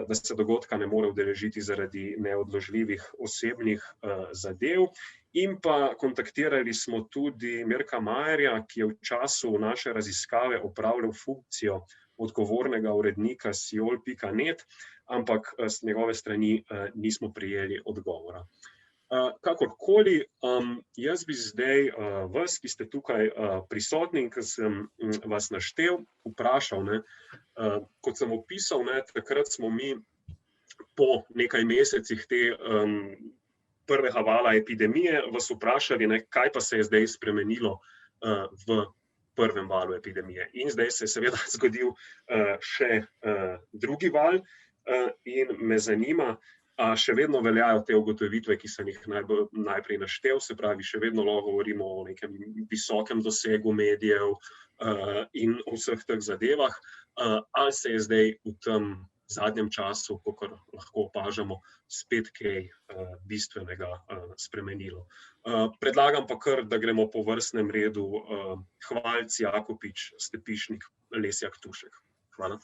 da se dogodka ne more udeležiti zaradi neodložljivih osebnih zadev. In pa kontaktirali smo tudi Mirka Majerja, ki je v času naše raziskave opravljal funkcijo odgovornega urednika Siol.net, ampak z njegove strani nismo prejeli odgovora. Kakorkoli, jaz bi zdaj vas, ki ste tukaj prisotni in ki sem vas naštel, vprašal, kot sem opisal, takrat smo mi po nekaj mesecih te prvega vala epidemije vas vprašali, kaj pa se je zdaj spremenilo v prvem valu epidemije. In zdaj se je seveda zgodil še drugi val in me zanima, a še vedno veljajo te ugotovitve, ki sem jih najprej naštel, se pravi, še vedno lahko govorimo o nekem visokem dosegu medijev in o vseh teh zadevah, ali se je zdaj v tem zadnjem času, kakor lahko opažamo, spet kaj bistvenega spremenilo. Predlagam pa kar, da gremo po vrstnem redu. Hvalc, Jakopič, Stepišnik, Lesjak, Tušek. Hvala.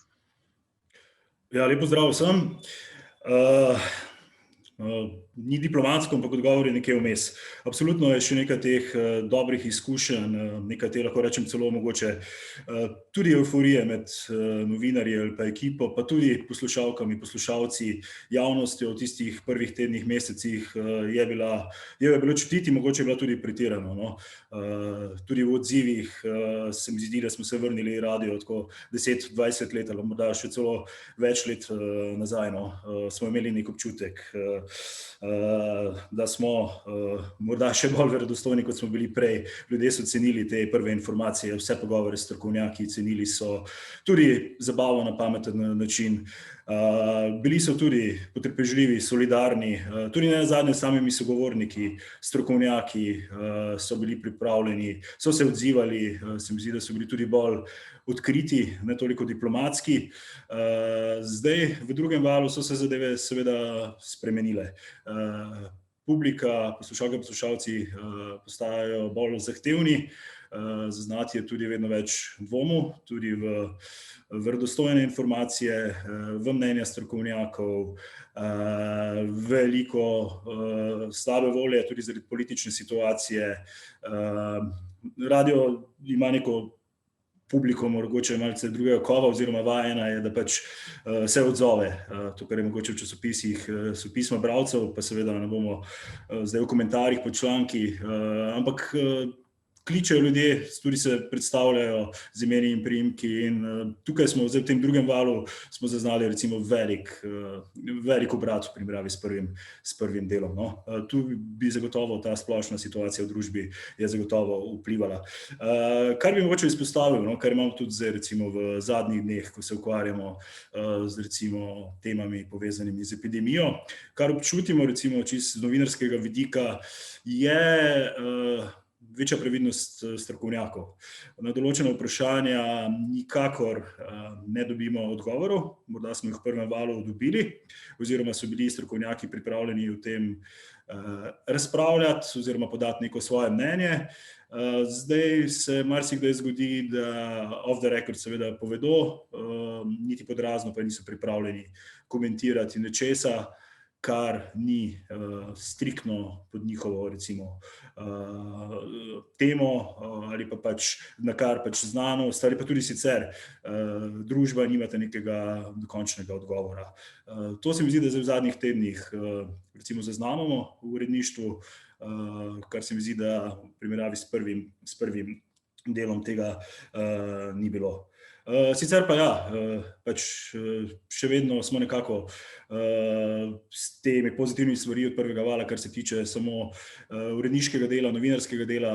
Ja, lep pozdrav vsem. Ni diplomatsko, ampak odgovor je nekje vmes. Absolutno je še nekaj teh dobrih izkušenj, nekaj teh, lahko rečem celo mogoče tudi evforije med novinarji ali pa ekipo, pa tudi poslušalkami, poslušalci, javnostjo v tistih prvih tednih, mesecih je bilo čutiti, mogoče je bila tudi pretirano, no. Tudi v odzivih se mi zdi, da smo se vrnili radio tako 10-20 let ali morda še celo več let nazaj, no. Smo imeli nek občutek, da smo morda še bolj verodostojni, kot smo bili prej. Ljudje so cenili te prve informacije, vse pogovore s strokovnjaki, cenili so tudi zabavo na pameten način. Bili so tudi potrpežljivi, solidarni, tudi nenazadnje s samimi sogovorniki, strokovnjaki so bili pripravljeni, so se odzivali, se mi zdi, da so bili tudi bolj odkriti, ne toliko diplomatski. Zdaj, v drugem valu so se zadeve seveda spremenile. Publika, poslušalke, poslušalci postajajo bolj zahtevni, zaznati je tudi vedno več dvomov, tudi v verodostojne informacije, v mnenja strokovnjakov, veliko slabe volje tudi zaradi politične situacije. Radio ima neko publiko mogoče malce drugega kova oziroma vajena je, da pač se odzove. To, kar je mogoče v časopisih, so pisma bralcev, pa seveda ne bomo zdaj v komentarjih pod članki, ampak kličejo ljudje, tudi se predstavljajo z imeni in priimki in tukaj smo zdaj v tem drugem valu smo zaznali recimo velik obrat v primerjavi s prvim delom, no. Tu bi zagotovo ta splošna situacija v družbi je zagotovo vplivala. Kar bi mogoče izpostavil, no, kar imamo tudi zdaj recimo v zadnjih dneh, ko se ukvarjamo z recimo temami povezanimi z epidemijo, kar občutimo recimo čisto z novinarskega vidika, je večja previdnost strokovnjakov. Na določena vprašanja nikakor ne dobimo odgovorov, morda smo jih v prvem valu dobili, oziroma so bili strokovnjaki pripravljeni o tem razpravljati oziroma podati neko svoje mnenje. Zdaj se marsikdaj zgodi, da off the record seveda povedo, niti pod razno pa niso pripravljeni komentirati nečesa, kar ni striktno pod njihovo recimo temo ali pa pač na kar pač znanost ali pa tudi sicer družba nimate nekega dokončnega odgovora. To se mi zdi, da zdaj v zadnjih tednih recimo zaznamamo v uredništvu, kar se mi zdi, da v primerjavi s prvim delom tega ni bilo. Sicer pa ja, pač še vedno smo nekako s temi pozitivnimi stvarmi od prvega vala, kar se tiče samo uredniškega dela, novinarskega dela,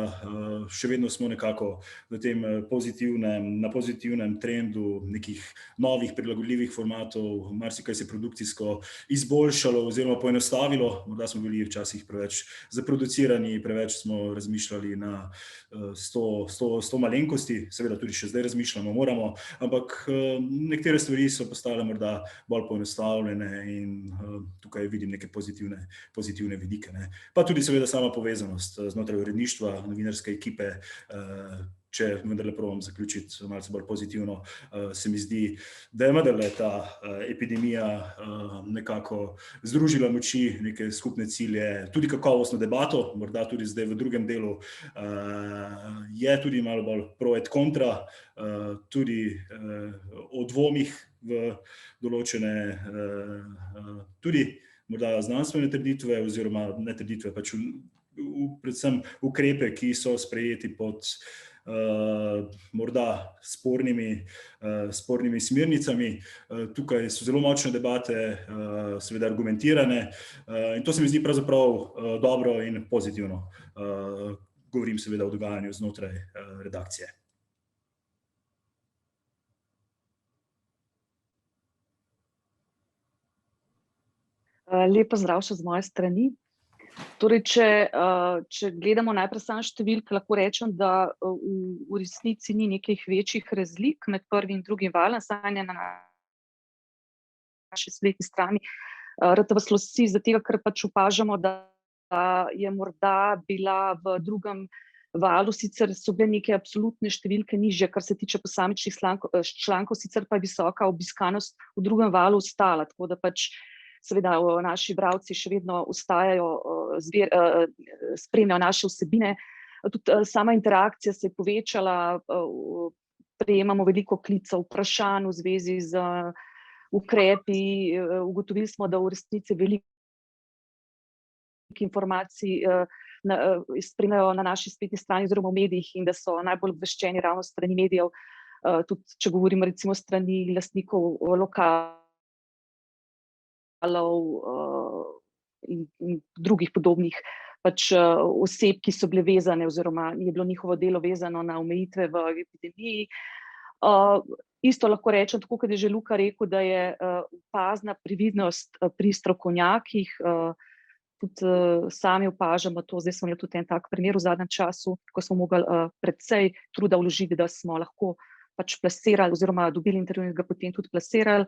še vedno smo nekako na tem pozitivnem trendu nekih novih prilagodljivih formatov, marsikaj se produkcijsko izboljšalo oziroma poenostavilo, morda smo bili včasih preveč zaproducirani, preveč smo razmišljali na 100 malenkosti, seveda tudi še zdaj razmišljamo, moramo, ampak nekatere stvari so postale morda bolj poenostavljene in tukaj vidim neke pozitivne vidike, ne. Pa tudi seveda sama povezanost znotraj uredništva, novinarske ekipe, če vendarle probam zaključiti malce bolj pozitivno, se mi zdi, da je vendarle ta epidemija nekako združila moči, neke skupne cilje, tudi kakovostno debato, morda tudi zdaj v drugem delu je tudi malo bolj pro et contra, tudi o dvomih v določene tudi morda znanstvene trditve oziroma ne trditve, pač predvsem ukrepe, ki so sprejeti pod morda spornimi smernicami. Tukaj so zelo močne debate, seveda argumentirane, in to se mi zdi pravzaprav dobro in pozitivno. Govorim seveda o dogajanju znotraj redakcije. Lep pozdrav še z moje strani. Torej, če gledamo najprej samo številke, lahko rečem, da v resnici ni nekih večjih razlik med prvim in drugim valom, saj na naši spletni strani RTV Slovenci, zaradi tega, ker pač opažamo, da je morda bila v drugem valu, sicer so bile neke absolutne številke nižje, kar se tiče posamičnih člankov, sicer pa je visoka obiskanost v drugem valu ostala, tako da pač seveda naši bralci še vedno ostajajo, spremljajo naše vsebine. Tudi sama interakcija se je povečala, prejemamo veliko klicev, vprašanj v zvezi z ukrepi, ugotovili smo, da v resnici veliko informacij spremljajo na naši spletni strani oziroma v medijih in da so najbolj obveščeni ravno strani medijev, tudi če govorimo recimo strani lastnikov lokalov in drugih podobnih pač oseb, ki so bile vezane oziroma je bilo njihovo delo vezano na omejitve v epidemiji. Isto lahko rečem, tako kot je že Luka rekel, da je opazna previdnost pri strokovnjakih, tudi sami opažamo to, zdaj smo imeli tudi en tak primer v zadnjem času, ko smo mogli precej truda vložiti, da smo lahko pač plasirali oziroma dobili intervju in ga potem tudi plasirali.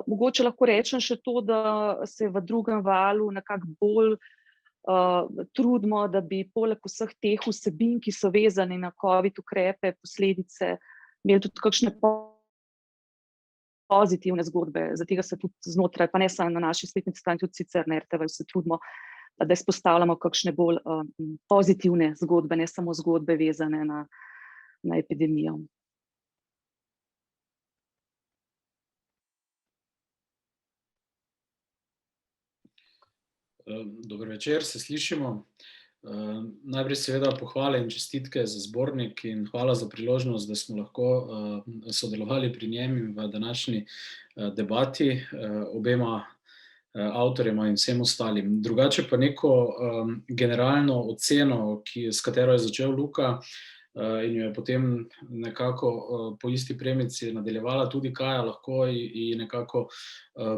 Mogoče lahko rečem še to, da se v drugem valu nekako bolj trudimo, da bi poleg vseh teh vsebin, ki so vezane na COVID ukrepe, posledice, imeli tudi kakšne pozitivne zgodbe, za tega se tudi znotraj, pa ne samo na naši spletni strani, tudi sicer na RTV se trudimo, da izpostavljamo kakšne bolj pozitivne zgodbe, ne samo zgodbe vezane na epidemijo. Dober večer, se slišimo. Najprej seveda pohvale in čestitke za zbornik in hvala za priložnost, da smo lahko sodelovali pri njem in v današnji debati obema avtorjema in vsem ostalim. Drugače pa neko generalno oceno, s katero je začel Luka in jo je potem nekako po isti premici nadaljevala tudi Kaja, lahko in nekako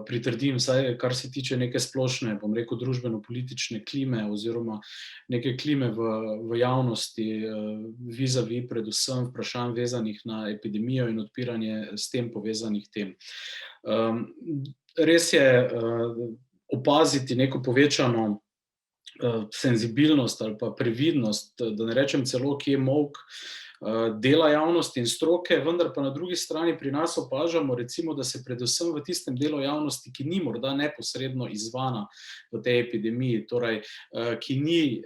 pritrdim, vsaj kar se tiče neke splošne, bom rekel, družbeno-politične klime oziroma neke klime v javnosti vis-a-vis predvsem vprašanj vezanih na epidemijo in odpiranje s tem povezanih tem. Res je opaziti neko povečano senzibilnost ali pa previdnost, da ne rečem celo, ki je molk dela javnosti in stroke, vendar pa na drugi strani pri nas opažamo recimo, da se predvsem v tistem delu javnosti, ki ni morda neposredno izzvana v tej epidemiji, torej ki ni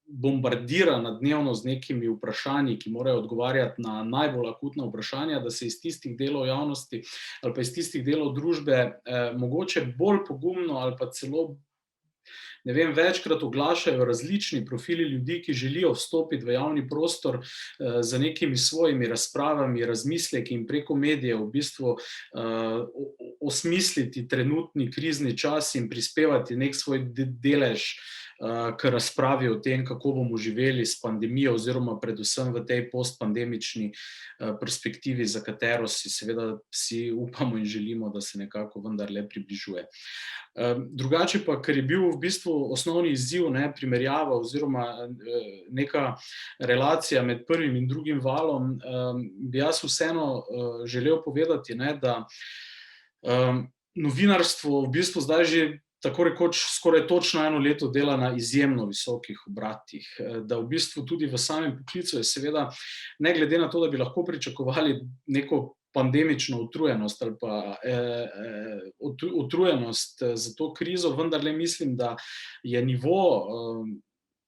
bombardirana dnevno z nekimi vprašanji, ki morajo odgovarjati na najbolj akutna vprašanja, da se iz tistih delov javnosti ali pa iz tistih delov družbe mogoče bolj pogumno ali pa celo ne vem, večkrat oglašajo različni profili ljudi, ki želijo vstopiti v javni prostor z nekimi svojimi razpravami, razmisleki in preko medijev v bistvu osmisliti trenutni krizni čas in prispevati nek svoj delež k razpravi o tem, kako bomo živeli s pandemijo oziroma predvsem v tej postpandemični perspektivi, za katero si seveda vsi upamo in želimo, da se nekako vendarle približuje. Drugače pa, ker je bil v bistvu osnovni izziv, primerjava oziroma neka relacija med prvim in drugim valom, bi jaz vseeno želel povedati, da novinarstvo v bistvu zdaj že tako rekoč skoraj točno 1 leto dela na izjemno visokih obratih, da v bistvu tudi v samem poklicu je seveda, ne glede na to, da bi lahko pričakovali neko pandemično utrujenost ali pa utrujenost za to krizo, vendarle mislim, da je nivo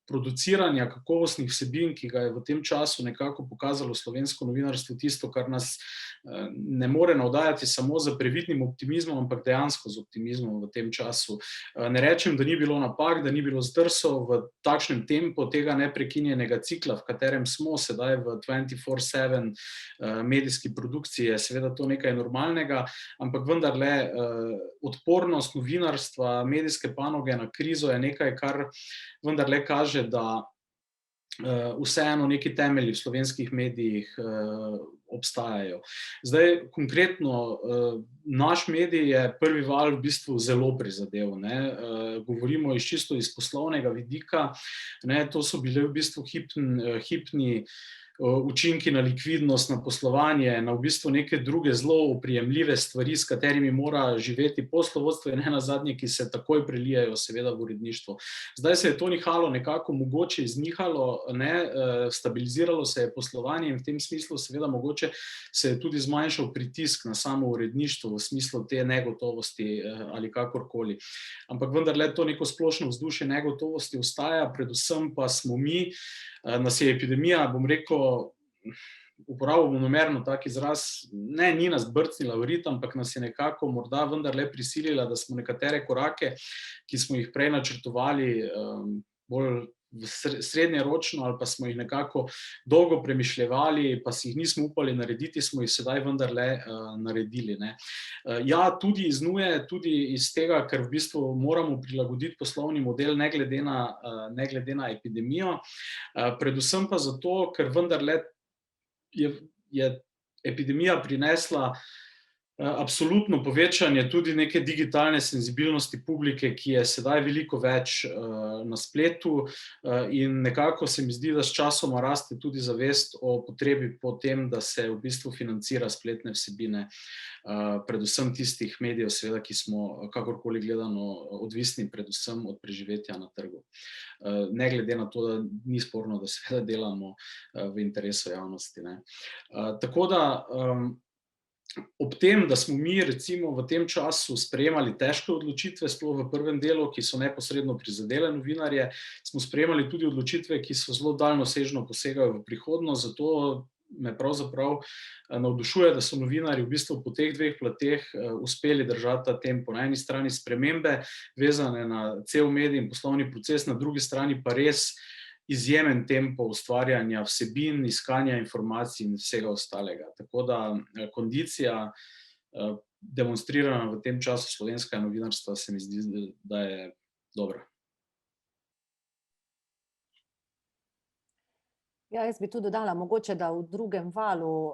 produciranja kakovostnih vsebin, ki ga je v tem času nekako pokazalo slovensko novinarstvo, tisto, kar nas ne more navdajati samo z previdnim optimizmom, ampak dejansko z optimizmom v tem času. Ne rečem, da ni bilo napak, da ni bilo zdrsov v takšnem tempu tega neprekinjenega cikla, v katerem smo sedaj v 24/7 medijski produkciji, je seveda to nekaj normalnega, ampak vendarle odpornost novinarstva, medijske panoge na krizo je nekaj, kar vendarle kaže, da vseeno neki temelji v slovenskih medijih obstajajo. Zdaj, konkretno, naš medij je prvi val v bistvu zelo prizadel, ne. Govorimo čisto iz poslovnega vidika, ne, to so bile v bistvu hipni učinki na likvidnost, na poslovanje, na v bistvu neke druge zelo oprijemljive stvari, s katerimi mora živeti poslovodstvo in nenazadnje, ki se takoj prelijajo seveda v uredništvo. Zdaj se je to nihalo nekako mogoče iznihalo, ne, stabiliziralo se je poslovanje in v tem smislu seveda mogoče se je tudi zmanjšal pritisk na samo uredništvo v smislu te negotovosti ali kakorkoli. Ampak vendarle to neko splošno vzdušje negotovosti ostaja, predvsem pa smo mi, nas je epidemija, bom rekel, uporabil bom namerno tak izraz, ne, ni nas brcnila v rit, ampak nas je nekako morda vendarle prisilila, da smo nekatere korake, ki smo jih prej načrtovali, bolj srednjeročno ali pa smo jih nekako dolgo premišljevali, pa si jih nismo upali narediti, smo jih sedaj vendarle naredili, ne. Ja, tudi iz nuje, tudi iz tega, ker v bistvu moramo prilagoditi poslovni model ne glede na epidemijo, predvsem pa zato, ker vendarle je epidemija prinesla absolutno povečanje tudi neke digitalne senzibilnosti publike, ki je sedaj veliko več na spletu, in nekako se mi zdi, da s časoma raste tudi zavest o potrebi po tem, da se v bistvu financira spletne vsebine, predvsem tistih medijev seveda, ki smo kakorkoli gledano odvisni predvsem od preživetja na trgu. Ne glede na to, da ni sporno, da seveda delamo v interesu javnosti, ne. Tako da ob tem, da smo mi recimo v tem času sprejemali težke odločitve, sploh v prvem delu, ki so neposredno prizadele novinarje, smo sprejemali tudi odločitve, ki so zelo daljnosežno posegajo v prihodnost, zato me pravzaprav navdušuje, da so novinarji v bistvu po teh dveh plateh uspeli držati ta tempo. Na eni strani spremembe, vezane na cel medij in poslovni proces, na drugi strani pa res izjemen tempo ustvarjanja vsebin, iskanja informacij in vsega ostalega. Tako da kondicija, demonstrirana v tem času slovenskega novinarstva, se mi zdi, da je dobra. Ja, jaz bi tu dodala mogoče, da v drugem valu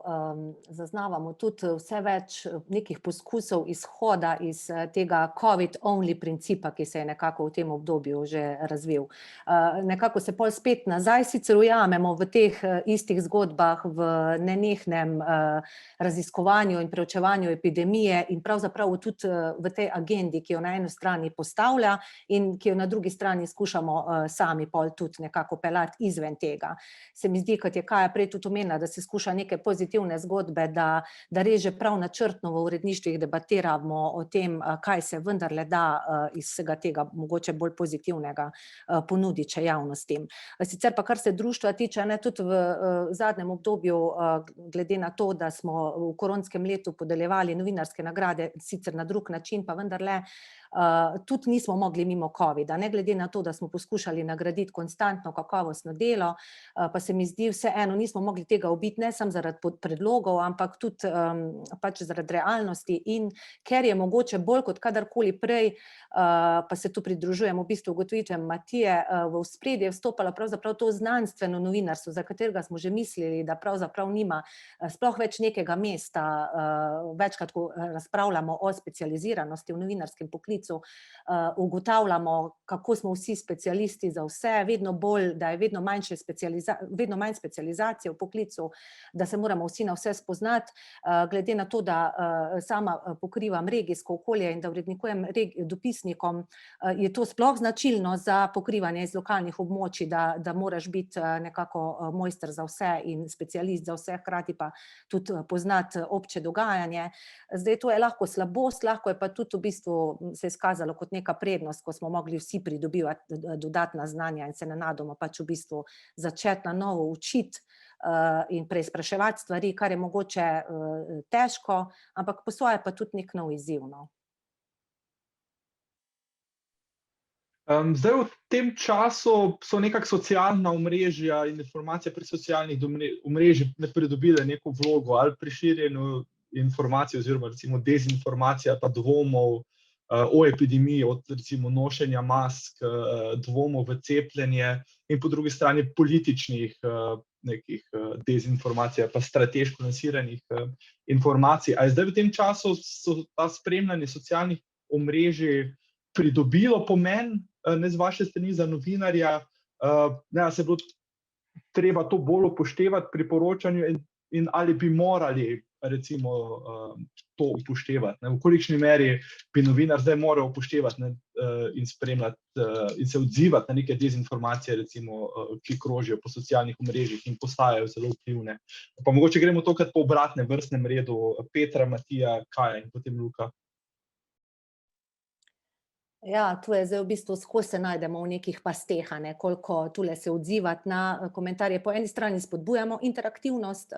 zaznavamo tudi vse več nekih poskusov izhoda iz tega COVID-only principa, ki se je nekako v tem obdobju že razvil. Nekako se pol spet nazaj sicer ujamemo v teh istih zgodbah, v nenehnem raziskovanju in preučevanju epidemije in pravzaprav tudi v tej agendi, ki jo na eni strani postavlja in ki jo na drugi strani skušamo sami pol tudi nekako peljati izven tega. Se mi zdi, kot je Kaja prej tudi omenila, da se skuša neke pozitivne zgodbe, da res že prav načrtno v uredništvih debatiramo o tem, kaj se vendarle da iz vsega tega mogoče bolj pozitivnega ponuditi še javnosti. Sicer pa, kar se društva tiče, ne, tudi v zadnjem obdobju, glede na to, da smo v koronskem letu podeljevali novinarske nagrade, sicer na drug način, pa vendarle tudi nismo mogli mimo covida, ne glede na to, da smo poskušali nagraditi konstantno kakovostno delo, pa se mi zdi vseeno nismo mogli tega ubiti, ne samo zaradi predlogov, ampak tudi pač zaradi realnosti in ker je mogoče bolj kot kadarkoli prej, pa se tu pridružujem v bistvu ugotovitvam Matije, v ospredje vstopalo pravzaprav to znanstveno novinarstvo, za katerega smo že mislili, da pravzaprav nima sploh več nekega mesta, večkrat, ko razpravljamo o specializiranosti v novinarskem poklicu, ugotavljamo, kako smo vsi specialisti za vse, vedno bolj, da je vedno manj specializacije v poklicu, da se moramo vsi na vse spoznati, glede na to, da sama pokrivam regijsko okolje in da urednikujem dopisnikom, je to sploh značilno za pokrivanje iz lokalnih območij, da moraš biti nekako mojster za vse in specialist za vse, hkrati pa tudi poznati obče dogajanje. Zdaj, to je lahko slabost, lahko je pa tudi v bistvu se izkazalo kot neka prednost, ko smo mogli vsi pridobivati dodatna znanja in se nenadoma pač v bistvu začeti na novo učiti in preizpraševati stvari, kar je mogoče težko, ampak po svoje pa tudi nek nov izziv, no. Zdaj v tem času so nekako socialna omrežja in informacije pri socialnih omrežjih pridobile neko vlogo ali pri širjenju informacij oziroma recimo dezinformacija pa dvomov o epidemiji, od recimo nošenja mask, dvomov v cepljenje in po drugi strani političnih nekih dezinformacij, pa strateško nasiranih informacij. A je zdaj v tem času ta spremljanje socialnih omrežij pridobilo pomen, ne z vaše strani za novinarja, se je bilo treba to bolj upoštevati pri poročanju in ali bi morali recimo to upoštevati, v kolikšni meri bi novinar zdaj moral upoštevati in spremljati in se odzivati na neke dezinformacije, recimo, ki krožijo po socialnih omrežjih in postajajo zelo vplivne. Pa mogoče gremo tokrat po obratnem vrstnem redu, Petra, Matija, Kaja in potem Luka. Ja, tu je zdaj v bistvu skozi se najdemo v nekih pasteh, koliko tule se odzivati na komentarje. Po eni strani spodbujamo interaktivnost,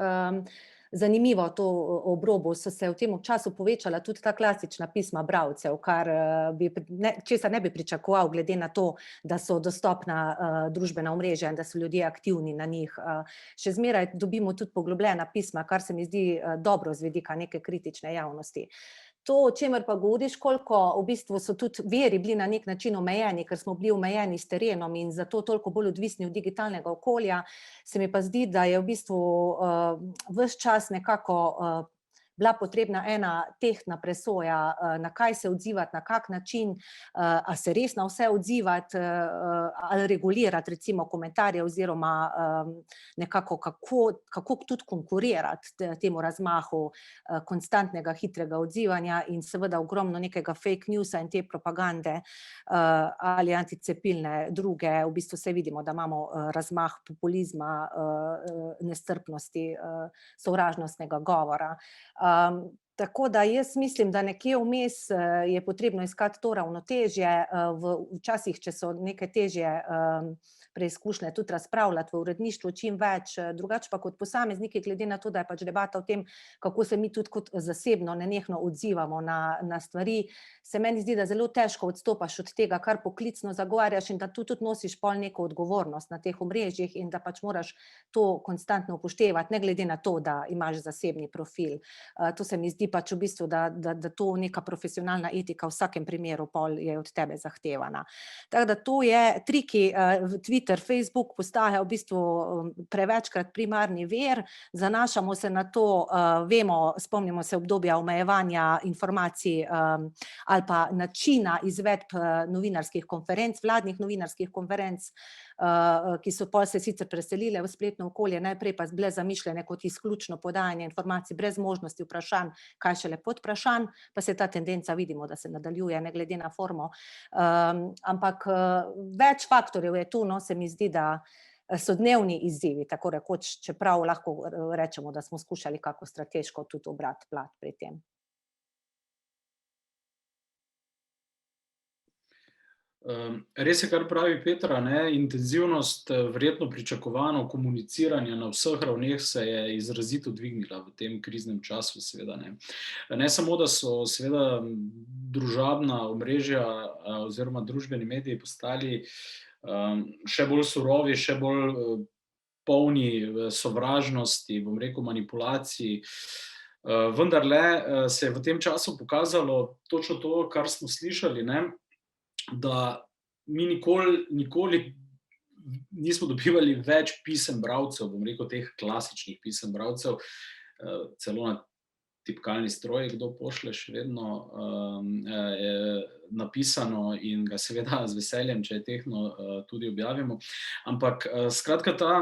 zanimivo to ob robu so se v tem času povečala tudi ta klasična pisma bralcev, kar česar ne bi pričakoval, glede na to, da so dostopna družbena omrežja in da so ljudje aktivni na njih. Še zmeraj dobimo tudi poglobljena pisma, kar se mi zdi dobro z vidika neke kritične javnosti. To, o čemer pa govoriš, koliko v bistvu so tudi viri bili na nek način omejeni, ker smo bili omejeni s terenom in zato toliko bolj odvisni od digitalnega okolja, se mi pa zdi, da je v bistvu ves čas nekako bila potrebna ena tehtna presoja, na kaj se odzivati, na kak način, a se res na vse odzivati, ali regulirati recimo komentarje oziroma nekako kako tudi konkurirati temu razmahu konstantnega hitrega odzivanja in seveda ogromno nekega fake newsa in te propagande ali anticepilne druge. V bistvu se vidimo, da imamo razmah populizma, nestrpnosti, sovražnostnega govora. Tako da jaz mislim, da nekje vmes je potrebno iskati to ravnotežje, včasih, če so neke težje preizkušnje, tudi razpravljati v uredništvu čim več, drugače pa kot posamezniki, glede na to, da je pač debata o tem, kako se mi tudi kot zasebno nenehno odzivamo na stvari, se meni zdi, da zelo težko odstopaš od tega, kar poklicno zagovarjaš in da tu tudi nosiš pol neko odgovornost na teh omrežjih in da pač moraš to konstantno upoštevati, ne glede na to, da imaš zasebni profil. To se mi zdi pač v bistvu, da to neka profesionalna etika v vsakem primeru pol je od tebe zahtevana. Tako da to je triki, Twitter, Facebook postaja v bistvu prevečkrat primarni vir, zanašamo se na to, vemo, spomnimo se obdobja omejevanja informacij ali pa načina izvedb novinarskih konferenc, vladnih novinarskih konferenc, ki so pol se sicer preselile v spletno okolje, najprej pa bile zamišljene kot izključno podajanje informacij brez možnosti vprašanj, kaj šele podvprašanj, pa se ta tendenca vidimo, da se nadaljuje, ne glede na formo. Ampak več faktorjev je tu, se mi zdi, da so dnevni izzivi, tako rekoč, čeprav lahko rečemo, da smo skušali kako strateško tudi obrati plat pri tem. Res je, kar pravi Petra, intenzivnost verjetno pričakovano komuniciranja na vseh ravneh se je izrazito dvignila v tem kriznem času, seveda. Ne samo, da so seveda družabna omrežja oziroma družbeni mediji postali še bolj surovi, še bolj polni sovražnosti, bom rekel, manipulacij, vendarle se je v tem času pokazalo točno to, kar smo slišali, da mi nikoli nismo dobivali več pisem bralcev, bom rekel, teh klasičnih pisem bralcev, celo na tipkalni stroj, kdo pošlje še vedno napisano in ga seveda z veseljem, če je tehno, tudi objavimo. Ampak skratka ta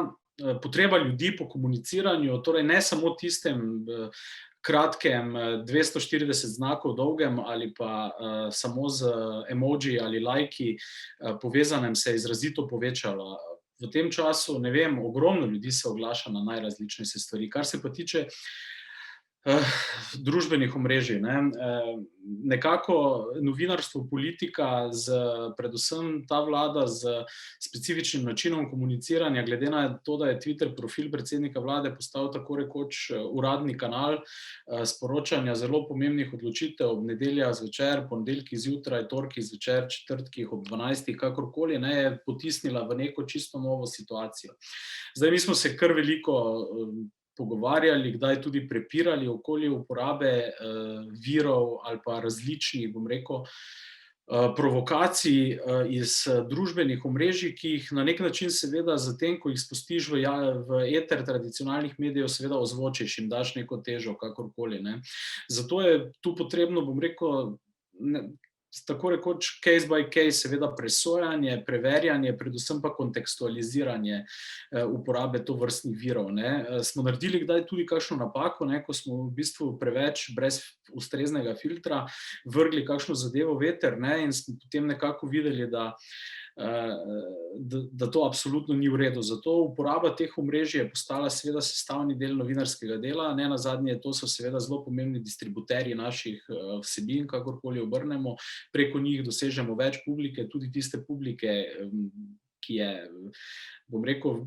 potreba ljudi po komuniciranju, torej ne samo tistem kratkem 240 znakov dolgem ali pa samo z emoji ali lajki povezanem se je izrazito povečala. V tem času, ne vem, ogromno ljudi se oglaša na najrazličnejše stvari. Kar se pa tiče družbenih omrežij, nekako novinarstvo, politika, predvsem ta vlada z specifičnim načinom komuniciranja, glede na to, da je Twitter profil predsednika vlade postal tako rekoč uradni kanal sporočanja zelo pomembnih odločitev ob nedeljah zvečer, ponedeljkih zjutraj, torkih zvečer, četrtkih ob 12, kakorkoli, je potisnila v neko čisto novo situacijo. Zdaj, mi smo se kar veliko pogovarjali, kdaj tudi prepirali okoli uporabe virov ali pa različnih, bom rekel, provokacij iz družbenih omrežij, ki jih na nek način seveda zatem, ko jih spustiš v eter tradicionalnih medijev, seveda ozvočiš in daš neko težo, kakorkoli, ne. Zato je tu potrebno, bom rekel, tako rekoč case by case, seveda presojanje, preverjanje, predvsem pa kontekstualiziranje uporabe tovrstnih virov, ne. Smo naredili kdaj tudi kakšno napako, ne, ko smo v bistvu preveč brez ustreznega filtra vrgli kakšno zadevo v eter, ne, in smo potem nekako videli, da to absolutno ni v redu. Zato uporaba teh omrežij je postala seveda sestavni del novinarskega dela, nenazadnje to so seveda zelo pomembni distributerji naših vsebin, kakorkoli obrnemo, preko njih dosežemo več publike, tudi tiste publike, ki je, bom rekel,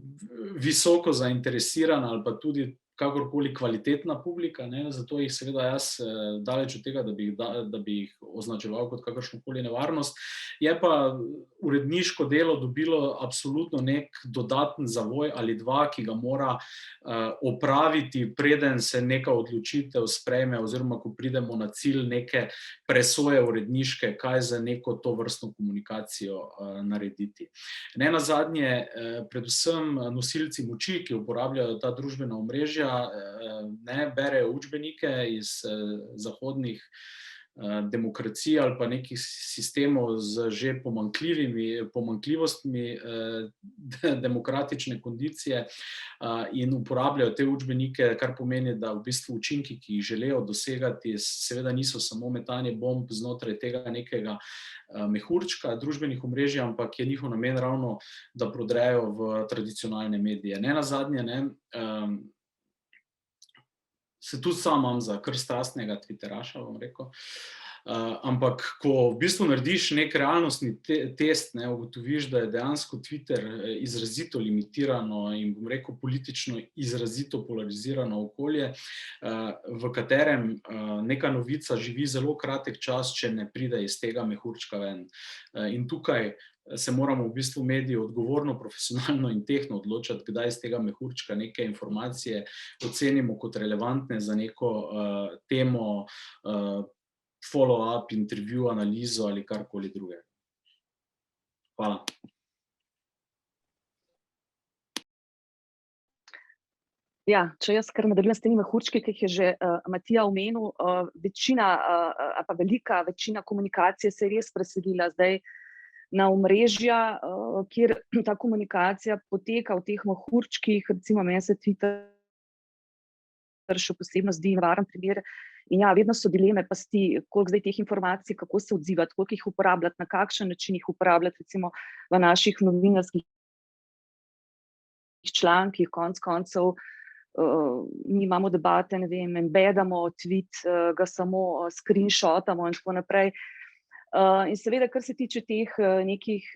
visoko zainteresirana ali pa tudi kakorkoli kvalitetna publika, ne, zato jih seveda jaz daleč od tega, da bi jih označeval kot kakršnokoli nevarnost. Je pa uredniško delo dobilo absolutno nek dodaten zavoj ali dva, ki ga mora opraviti, preden se neka odločitev sprejme oziroma ko pridemo na cilj neke presoje uredniške, kaj za neko tovrstno komunikacijo narediti. Nenazadnje, predvsem nosilci moči, ki uporabljajo ta družbena omrežja, ne berejo učbenike iz zahodnih demokracij ali pa nekih sistemov z že pomanjkljivostmi demokratične kondicije in uporabljajo te učbenike, kar pomeni, da v bistvu učinki, ki jih želijo dosegati, seveda niso samo metanje bomb znotraj tega nekega mehurčka družbenih omrežij, ampak je njihov namen ravno, da prodrejo v tradicionalne medije. Nenazadnje, ne, se tudi sam imam za kar strastnega twitteraša, bom rekel, ampak ko v bistvu narediš nek realnostni test, ne, ugotoviš, da je dejansko Twitter izrazito limitirano in, bom rekel, politično izrazito polarizirano okolje, v katerem neka novica živi zelo kratek čas, če ne pride iz tega mehurčka ven. In tukaj se moramo v bistvu mediji odgovorno, profesionalno in tehtno odločati, kdaj iz tega mehurčka neke informacije ocenimo kot relevantne za neko temo, follow-up, intervju, analizo ali karkoli druge. Hvala. Ja, če jaz kar nadaljujem s temi mehurčki, ki jih je že Matija omenil, večina, ali pa velika večina komunikacije se je res preselila zdaj na omrežja, kjer ta komunikacija poteka v teh mehurčkih, recimo meni se Twitter še posebno zdi nevaren primer. In ja, vedno so dileme, pasti, koliko zdaj teh informacij, kako se odzivati, koliko jih uporabljati, na kakšen način jih uporabljati, recimo v naših novinarskih člankih, konec koncev, mi imamo debate, ne vem, embedamo tweet, ga samo screenshotamo in tako naprej. In seveda, kar se tiče teh nekih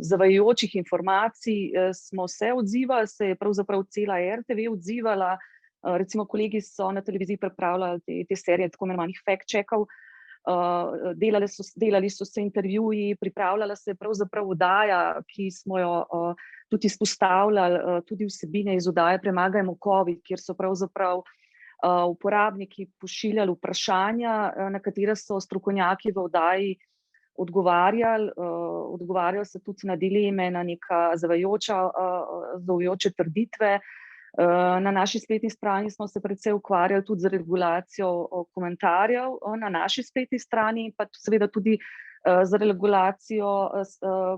zavajajočih informacij, smo se odzivali, se je pravzaprav cela RTV odzivala, recimo kolegi so na televiziji pripravljali te serije tako imenovanih fact-checkov, delali so se intervjuji, pripravljala se je pravzaprav oddaja, ki smo jo tudi izpostavljali, tudi vsebine iz oddaje Premagajmo covid, kjer so pravzaprav uporabniki pošiljali vprašanja, na katera so strokovnjaki v oddaji odgovarjali, odgovarjali so tudi na dileme, na neka zavajajoče trditve. Na naši spletni strani smo se precej ukvarjali tudi z regulacijo komentarjev na naši spletni strani, pa seveda tudi z regulacijo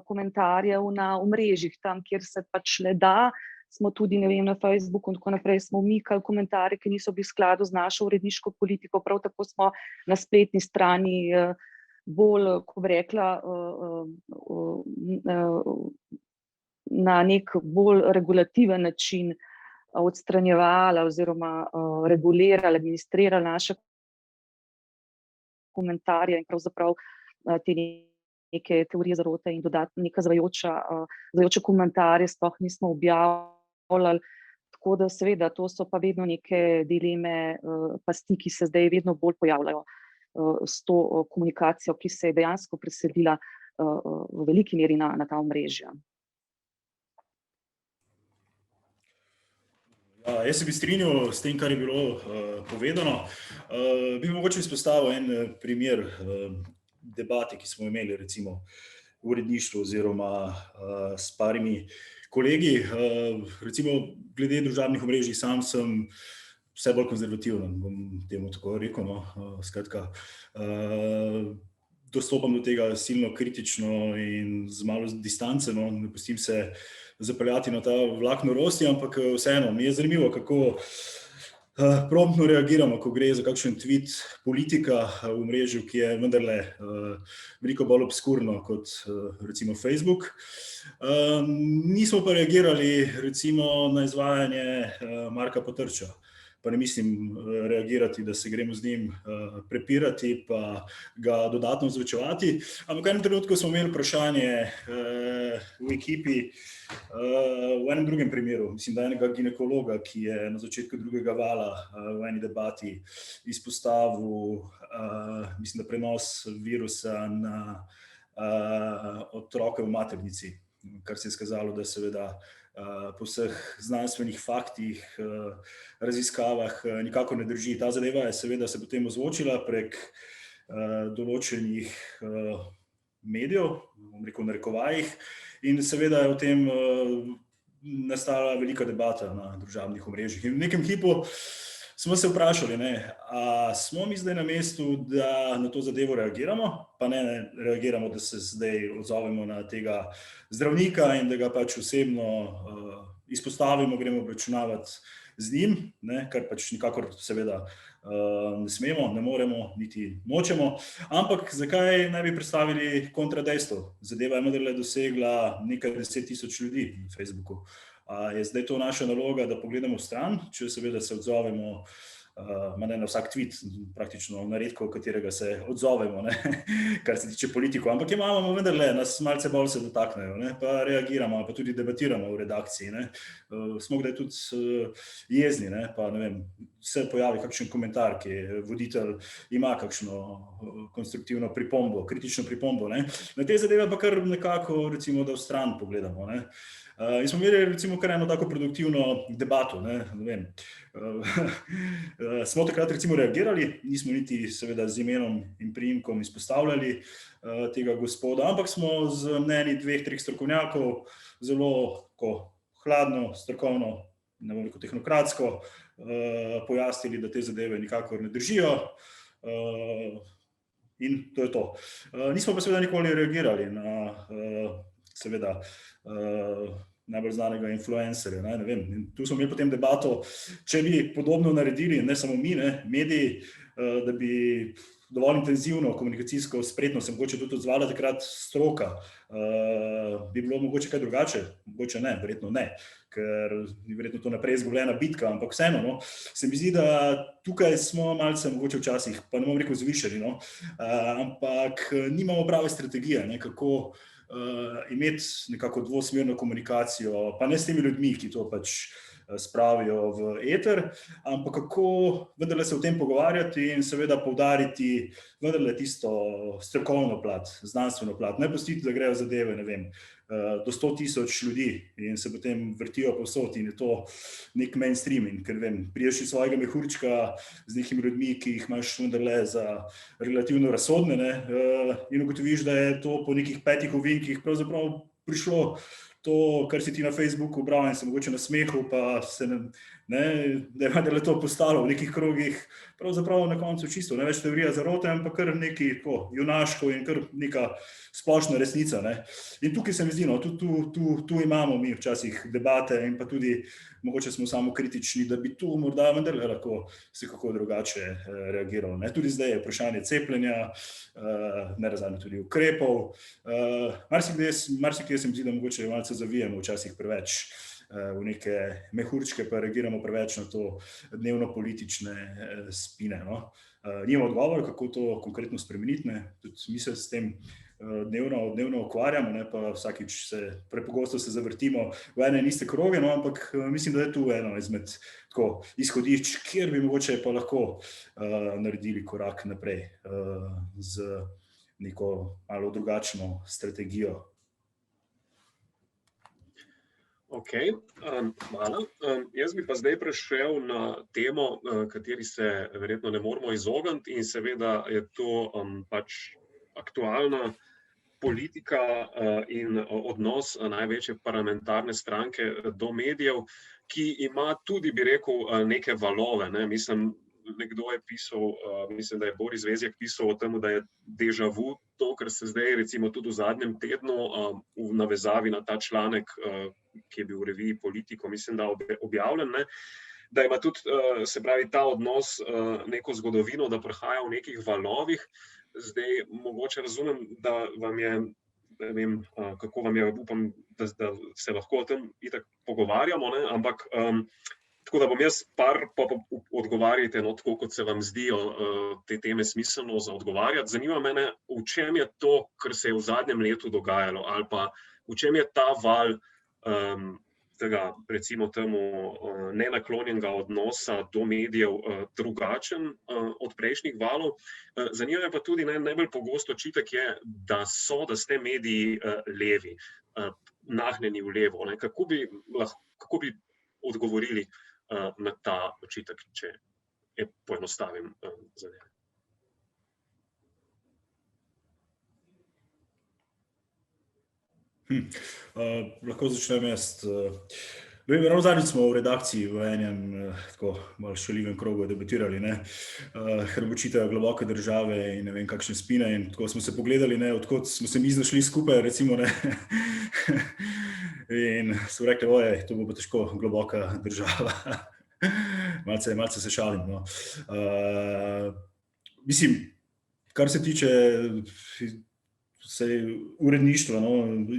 komentarjev na omrežjih, tam, kjer se pač le da. Smo tudi, ne vem, na Facebooku in tako naprej smo umikali komentarje, ki niso bili v skladu z našo uredniško politiko, prav tako smo na spletni strani bolj, ko bi rekla, na nek bolj regulativen način odstranjevala oziroma regulirala, administrirala naše komentarje in pravzaprav te neke teorije zarote in dodatno neka zavajajoče komentarje sploh nismo objavljali. Tako da seveda to so pa vedno neke dileme, pasti, ki se zdaj vedno bolj pojavljajo s to komunikacijo, ki se je dejansko preselila v veliki meri na ta omrežja. Jaz se bi strinjal s tem, kar je bilo povedano. Bi mogoče izpostavil en primer. debati, ki smo imeli recimo v uredništvu oziroma s parimi kolegi. Recimo glede družabnih omrežij sam sem vse bolj konzervativen, bom temu tako rekel, no. Skratka, dostopam do tega silno kritično in z malo distance, no. Ne pustim se zapeljati na ta vlak norosti, ampak vseeno mi je zanimivo, kako promptno reagiramo, ko gre za kakšen tweet politika v omrežju, ki je vendarle veliko bolj obskurno kot recimo Facebook. Nismo pa reagirali recimo na izvajanje Marka Potrča. Pa ne mislim reagirati, da se gremo z njim prepirati, pa ga dodatno zvečevati. Ampak v enem trenutku smo imeli vprašanje v ekipi v enem drugem primeru, mislim, da enega ginekologa, ki je na začetku drugega vala v eni debati izpostavil, mislim, da prenos virusa na otroke v maternici, kar se je izkazalo, da seveda po vseh znanstvenih faktih, raziskavah nikakor ne drži. Ta zadeva je seveda se potem ozvočila prek določenih medijev, bom rekel v narekovajih, in seveda je o tem nastala velika debata na družabnih omrežjih. In v nekem hipu smo se vprašali, a smo mi zdaj na mestu, da na to zadevo reagiramo, pa ne reagiramo, da se zdaj odzovemo na tega zdravnika in da ga pač osebno izpostavimo, gremo obračunavati z njim, kar pač nikakor seveda ne smemo, ne moremo, niti nočemo. Ampak zakaj ne bi predstavili kontradejstev? Zadeva je vendarle dosegla nekaj 10.000 ljudi na Facebooku. Je zdaj to naša naloga, da pogledamo stran, če seveda se odzovemo, ne na vsak tweet, praktično na redko, katerega se odzovemo, kar se tiče politikov, ampak imamo vendarle, nas malce bolj se dotaknejo, pa reagiramo, pa tudi debatiramo v redakciji. Smo kdaj tudi jezni, pa ne vem, se pojavi kakšen komentar, ki voditelj ima kakšno konstruktivno pripombo, kritično pripombo. Na te zadeve pa kar nekako recimo, da v stran pogledamo. In smo imeli recimo kar eno tako produktivno debato, ne vem. Smo takrat recimo reagirali, nismo niti seveda z imenom in priimkom izpostavljali tega gospoda, ampak smo z mnenji 2-3 strokovnjakov zelo hladno, strokovno, ne bom rekel tehnokratsko, pojasnili, da te zadeve nikakor ne držijo. In to je to. Nismo pa seveda nikoli reagirali na seveda najbolj znanega influencerja, ne vem. In tu smo imeli potem debato, če bi podobno naredili, ne samo mi, mediji, da bi dovolj intenzivno komunikacijsko spretno se mogoče tudi odzvala takrat stroka. Bi bilo mogoče kaj drugače? Mogoče ne, verjetno ne, ker je verjetno to naprej izgubljena bitka, ampak vseeno, se mi zdi, da tukaj smo malce mogoče včasih, pa ne bom rekel zvišali, ampak nimamo prave strategije, kako imeti nekako dvosmerno komunikacijo, pa ne s temi ljudmi, ki to pač spravijo v eter, ampak kako vendarle se o tem pogovarjati in seveda poudariti vendarle tisto strokovno plat, znanstveno plat. Ne pustiti, da grejo zadeve, ne vem, do 100.000 ljudi in se potem vrtijo povsod in je to nek mainstreaming, ker vem, priješ iz svojega mehurčka z nekimi ljudmi, ki jih imaš vendarle za relativno razsodne, in ugotoviš, da je to po nekih 5 ovinkih pravzaprav prišlo to, kar si ti na Facebooku bral in se mogoče nasmehal, pa se da je to postalo v nekih krogih pravzaprav na koncu čisto, ne več teorija zarote, ampak kar neki junaško in kar neka splošna resnica. In tukaj se mi zdi, tu imamo mi včasih debate in pa tudi mogoče smo samo kritični, da bi tu morda vendarle lahko se kako drugače reagiral. Tudi zdaj je vprašanje cepljenja, nerazumno tudi ukrepov. Marsikje se mi zdi, da mogoče malce zavijemo včasih preveč v neke mehurčke, pa reagiramo preveč na to dnevno politične spine. Nimamo odgovor, kako to konkretno spremeniti, tudi mi se s tem dnevno ukvarjamo, pa vsakič prepogosto se zavrtimo v ene in iste kroge, ampak mislim, da je tu eno izmed izhodišč, kjer bi mogoče pa lahko naredili korak naprej z neko malo drugačno strategijo. Ok, hvala. Jaz bi pa zdaj prešel na temo, kateri se verjetno ne moramo izogniti, in seveda je to pač aktualna politika in odnos največje parlamentarne stranke do medijev, ki ima tudi, bi rekel, neke valove, ne. Mislim, nekdo je pisal, mislim, da je Boris Vezjak pisal o tem, da je déjà vu to, kar se zdaj recimo tudi v zadnjem tednu v navezavi na ta članek, ki je bil v reviji Politico, mislim, da objavljen, ne, da ima tudi, se pravi, ta odnos neko zgodovino, da prihaja v nekih valovih. Zdaj, mogoče razumem, da vam je, ne vem, kako vam je, upam, da se lahko o tem itak pogovarjamo, ne, ampak tako da bom jaz pa odgovarjajte, no, tako kot se vam zdijo te teme smiselno za odgovarjati. Zanima me, v čem je to, kar se je v zadnjem letu dogajalo, ali pa v čem je ta val tega, recimo temu, nenaklonjenega odnosa do medijev drugačen od prejšnjih valov. Zanima me pa tudi, najbolj pogosto očitek je, da ste mediji levi, nagnjeni v levo, ne. Kako bi odgovorili na ta očitek, če poenostavim zadeve? Lahko začnem jaz. Ravno zadnjič smo v redakciji v enem tako malo šaljivem krogu debatirali, ne, ker očitajo globoke države in ne vem kakšne spine, in tako smo se pogledali, ne, odkot smo se mi znašli skupaj, recimo, ne, in smo rekli, ojej, to bo pa težko globoka država. Malce se šalim, no. Mislim, kar se tiče uredništva, no,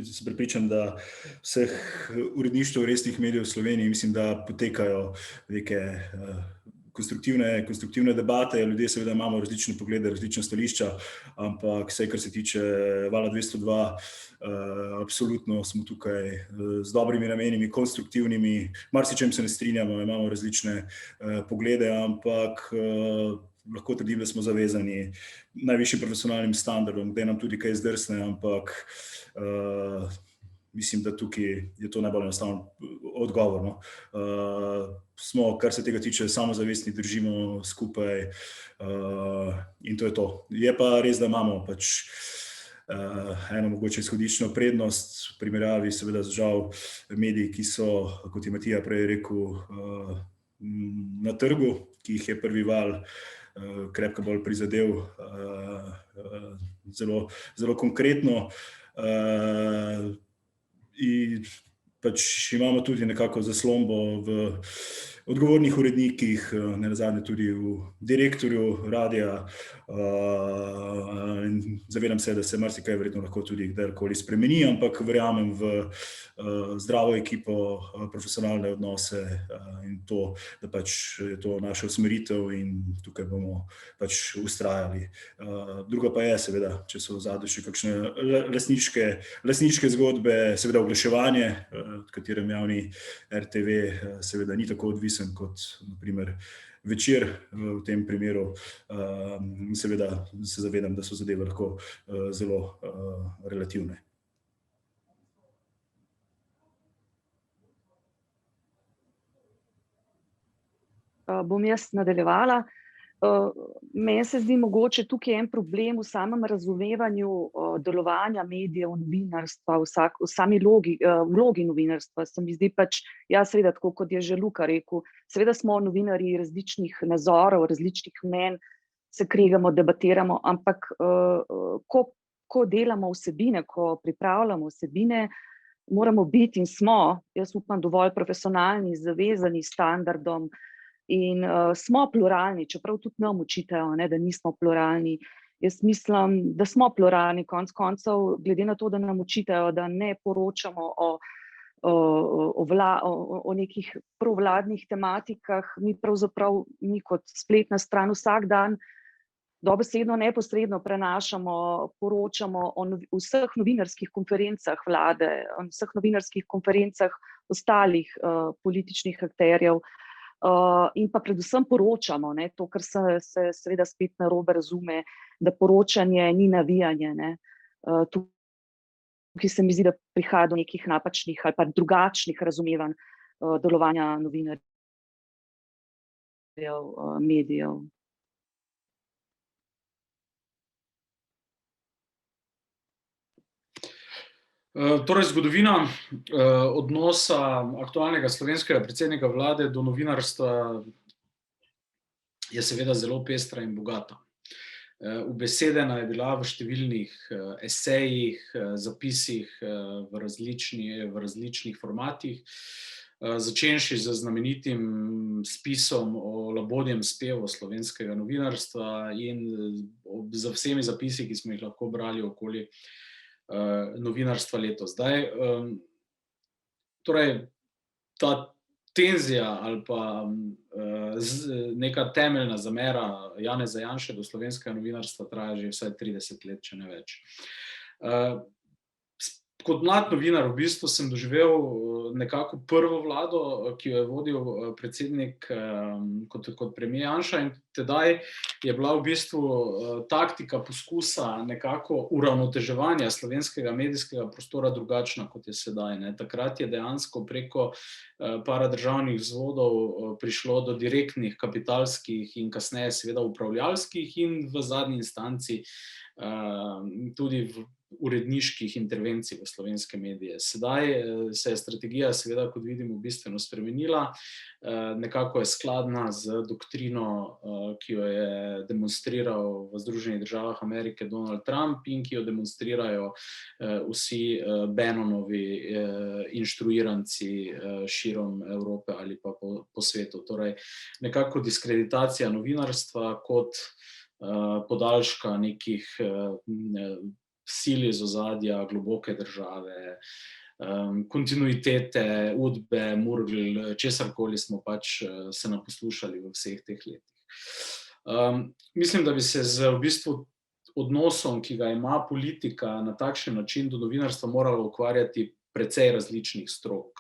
sem prepričan, da vseh uredništev resnih medijev v Sloveniji, mislim, da potekajo neke konstruktivne debate, ljudje seveda imamo različne poglede, različna stališča, ampak vse, kar se tiče Vala 202, absolutno smo tukaj z dobrimi namenimi, konstruktivnimi, marsičem se ne strinjamo, imamo različne poglede, ampak lahko trdim, da smo zavezani najvišjim profesionalnim standardom, da nam tudi kaj zdrsne, ampak mislim, da tukaj je to najbolj enostaven odgovor, no. Smo, kar se tega tiče, samozavestni, držimo skupaj in to je to. Je pa res, da imamo pač eno mogoče izhodiščno prednost v primerjavi, seveda žal, mediji, ki so, kot je Matija prej rekel, na trgu, ki jih je prvi val krepko bolj prizadel, zelo konkretno. In pač imamo tudi nekako zaslombo v odgovornih urednikih, nenazadnje tudi v direktorju radia, in zavedam se, da se marsikaj verjetno lahko tudi kdajkoli spremeni, ampak verjamem v zdravo ekipo, profesionalne odnose in to, da pač je to naša usmeritev in tukaj bomo pač vztrajali. Druga pa je seveda, če so v ozadju še kakšne lastniške zgodbe, seveda oglaševanje, od katerem javni RTV seveda ni tako odvisen kot na primer Večer v tem primeru. Seveda se zavedam, da so zadeve lahko zelo relativne. Bom jaz nadaljevala. Meni se zdi mogoče tukaj en problem v samem razumevanju delovanja medijev, novinarstva, v sami vlogi novinarstva. Se mi zdi pač, ja, seveda, tako kot je že Luka rekel, seveda smo novinarji različnih nazorov, različnih mnenj, se kregamo, debatiramo, ampak ko delamo vsebine, ko pripravljamo vsebine, moramo biti in smo, jaz upam, dovolj profesionalni, zavezani standardom, in smo pluralni, čeprav tudi nam očitajo, ne, da nismo pluralni. Jaz mislim, da smo pluralni, konec koncev, glede na to, da nam očitajo, da ne poročamo o nekih provladnih tematikah, mi pravzaprav, mi kot spletna stran vsak dan dobesedno neposredno prenašamo, poročamo o vseh novinarskih konferencah vlade, o vseh novinarskih konferencah ostalih političnih akterjev. In pa predvsem poročamo, ne, to, kar se seveda spet narobe razume, da poročanje ni navijanje, ne. Tukaj se mi zdi, da prihaja do nekih napačnih ali pa drugačnih razumevanj delovanja novinarjev, medijev. Torej, zgodovina odnosa aktualnega slovenskega predsednika vlade do novinarstva je seveda zelo pestra in bogata. Ubesedena je bila v številnih esejih, zapisih v različnih formatih, začenši z znamenitim spisom o labodjem spevu slovenskega novinarstva in z vsemi zapisi, ki smo jih lahko brali okoli novinarstva letos. Zdaj, torej, ta tenzija ali pa neka temeljna zamera Janeza Janše do slovenskega novinarstva traja že vsaj 30 let, če ne več. Kot mlad novinar v bistvu sem doživel nekako prvo vlado, ki jo je vodil predsednik kot premier Janša, in tedaj je bila v bistvu taktika poskusa nekako uravnoteževanja slovenskega medijskega prostora drugačna, kot je sedaj. Takrat je dejansko preko paradržavnih vzvodov prišlo do direktnih kapitalskih in kasneje seveda upravljalskih in v zadnji instanci tudi uredniških intervencij v slovenske medije. Sedaj se je strategija seveda, kot vidimo, bistveno spremenila, nekako je skladna z doktrino, ki jo je demonstriral v Združenih državah Amerike Donald Trump in ki jo demonstrirajo vsi Bannonovi inštruiranci širom Evrope ali pa po svetu. Torej, nekako diskreditacija novinarstva kot podaljška nekih sil iz ozadja, globoke države, kontinuitete, Udbe, Murgel, česarkoli smo pač se naposlušali v vseh teh letih. Mislim, da bi se z v bistvu odnosom, ki ga ima politika na takšen način do novinarstva, moralo ukvarjati precej različnih strok,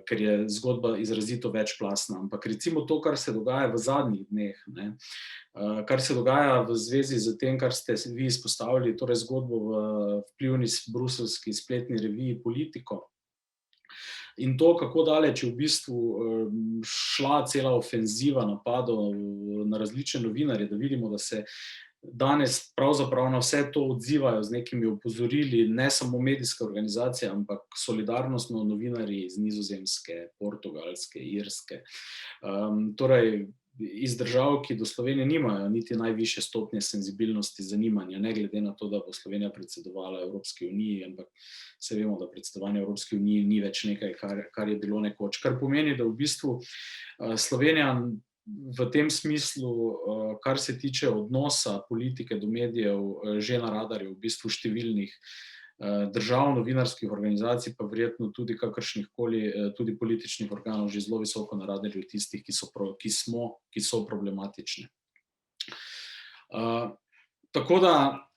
ker je zgodba izrazito večplastna. Ampak recimo to, kar se dogaja v zadnjih dneh, kar se dogaja v zvezi z tem, kar ste vi izpostavili, torej zgodbo v vplivni bruseljski spletni reviji Politico, in to, kako daleč je v bistvu šla cela ofenziva napadov na različne novinarje, da vidimo, da se danes pravzaprav na vse to odzivajo z nekimi opozorili, ne samo medijske organizacije, ampak solidarnostno novinarji iz Nizozemske, Portugalske, Irske. Torej, iz držav, ki do Slovenije nimajo niti najvišje stopnje senzibilnosti zanimanja, ne glede na to, da bo Slovenija predsedovala Evropski uniji, ampak se vemo, da predsedovanje Evropski uniji ni več nekaj, kar je bilo nekoč. Kar pomeni, da v bistvu Slovenija v tem smislu, kar se tiče odnosa politike do medijev, že na radarju v bistvu številnih držav, novinarskih organizacij, pa verjetno tudi kakršnihkoli tudi političnih organov, že zelo visoko na radarju tistih, ki so problematične. Tako da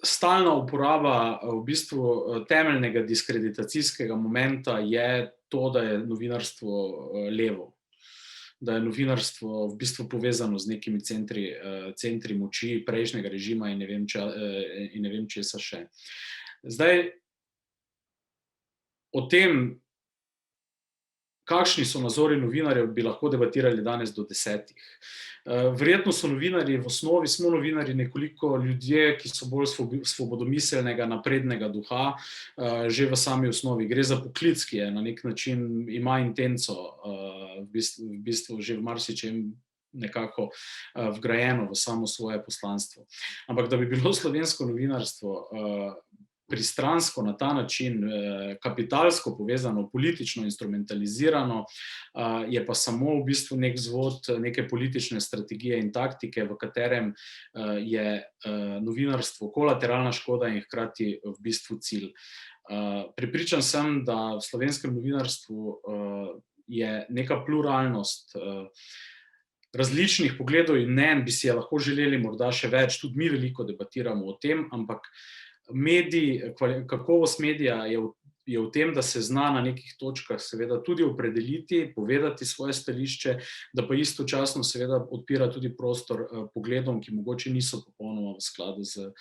stalna uporaba v bistvu temeljnega diskreditacijskega momenta je to, da je novinarstvo levo, da je novinarstvo v bistvu povezano z nekimi centri moči prejšnjega režima in ne vem česa še. Zdaj, o tem, kakšni so nazori novinarjev, bi lahko debatirali danes do 10. Verjetno so novinarji v osnovi, smo novinarji nekoliko ljudje, ki so bolj svobodomiselnega, naprednega duha, že v sami osnovi. Gre za poklic, ki je na nek način, ima intenco, v bistvu že v marsičem nekako vgrajeno v samo svoje poslanstvo. Ampak da bi bilo slovensko novinarstvo pristransko na ta način, kapitalsko povezano, politično instrumentalizirano, je pa samo v bistvu nek vzvod neke politične strategije in taktike, v katerem je novinarstvo kolateralna škoda in hkrati v bistvu cilj. Prepričan sem, da v slovenskem novinarstvu je neka pluralnost različnih pogledov in mnenj, bi si je lahko želeli morda še več, tudi mi veliko debatiramo o tem, ampak kakovost medija je v tem, da se zna na nekih točkah seveda tudi opredeliti, povedati svoje stališče, da pa istočasno seveda odpira tudi prostor pogledom, ki mogoče niso popolnoma v skladu z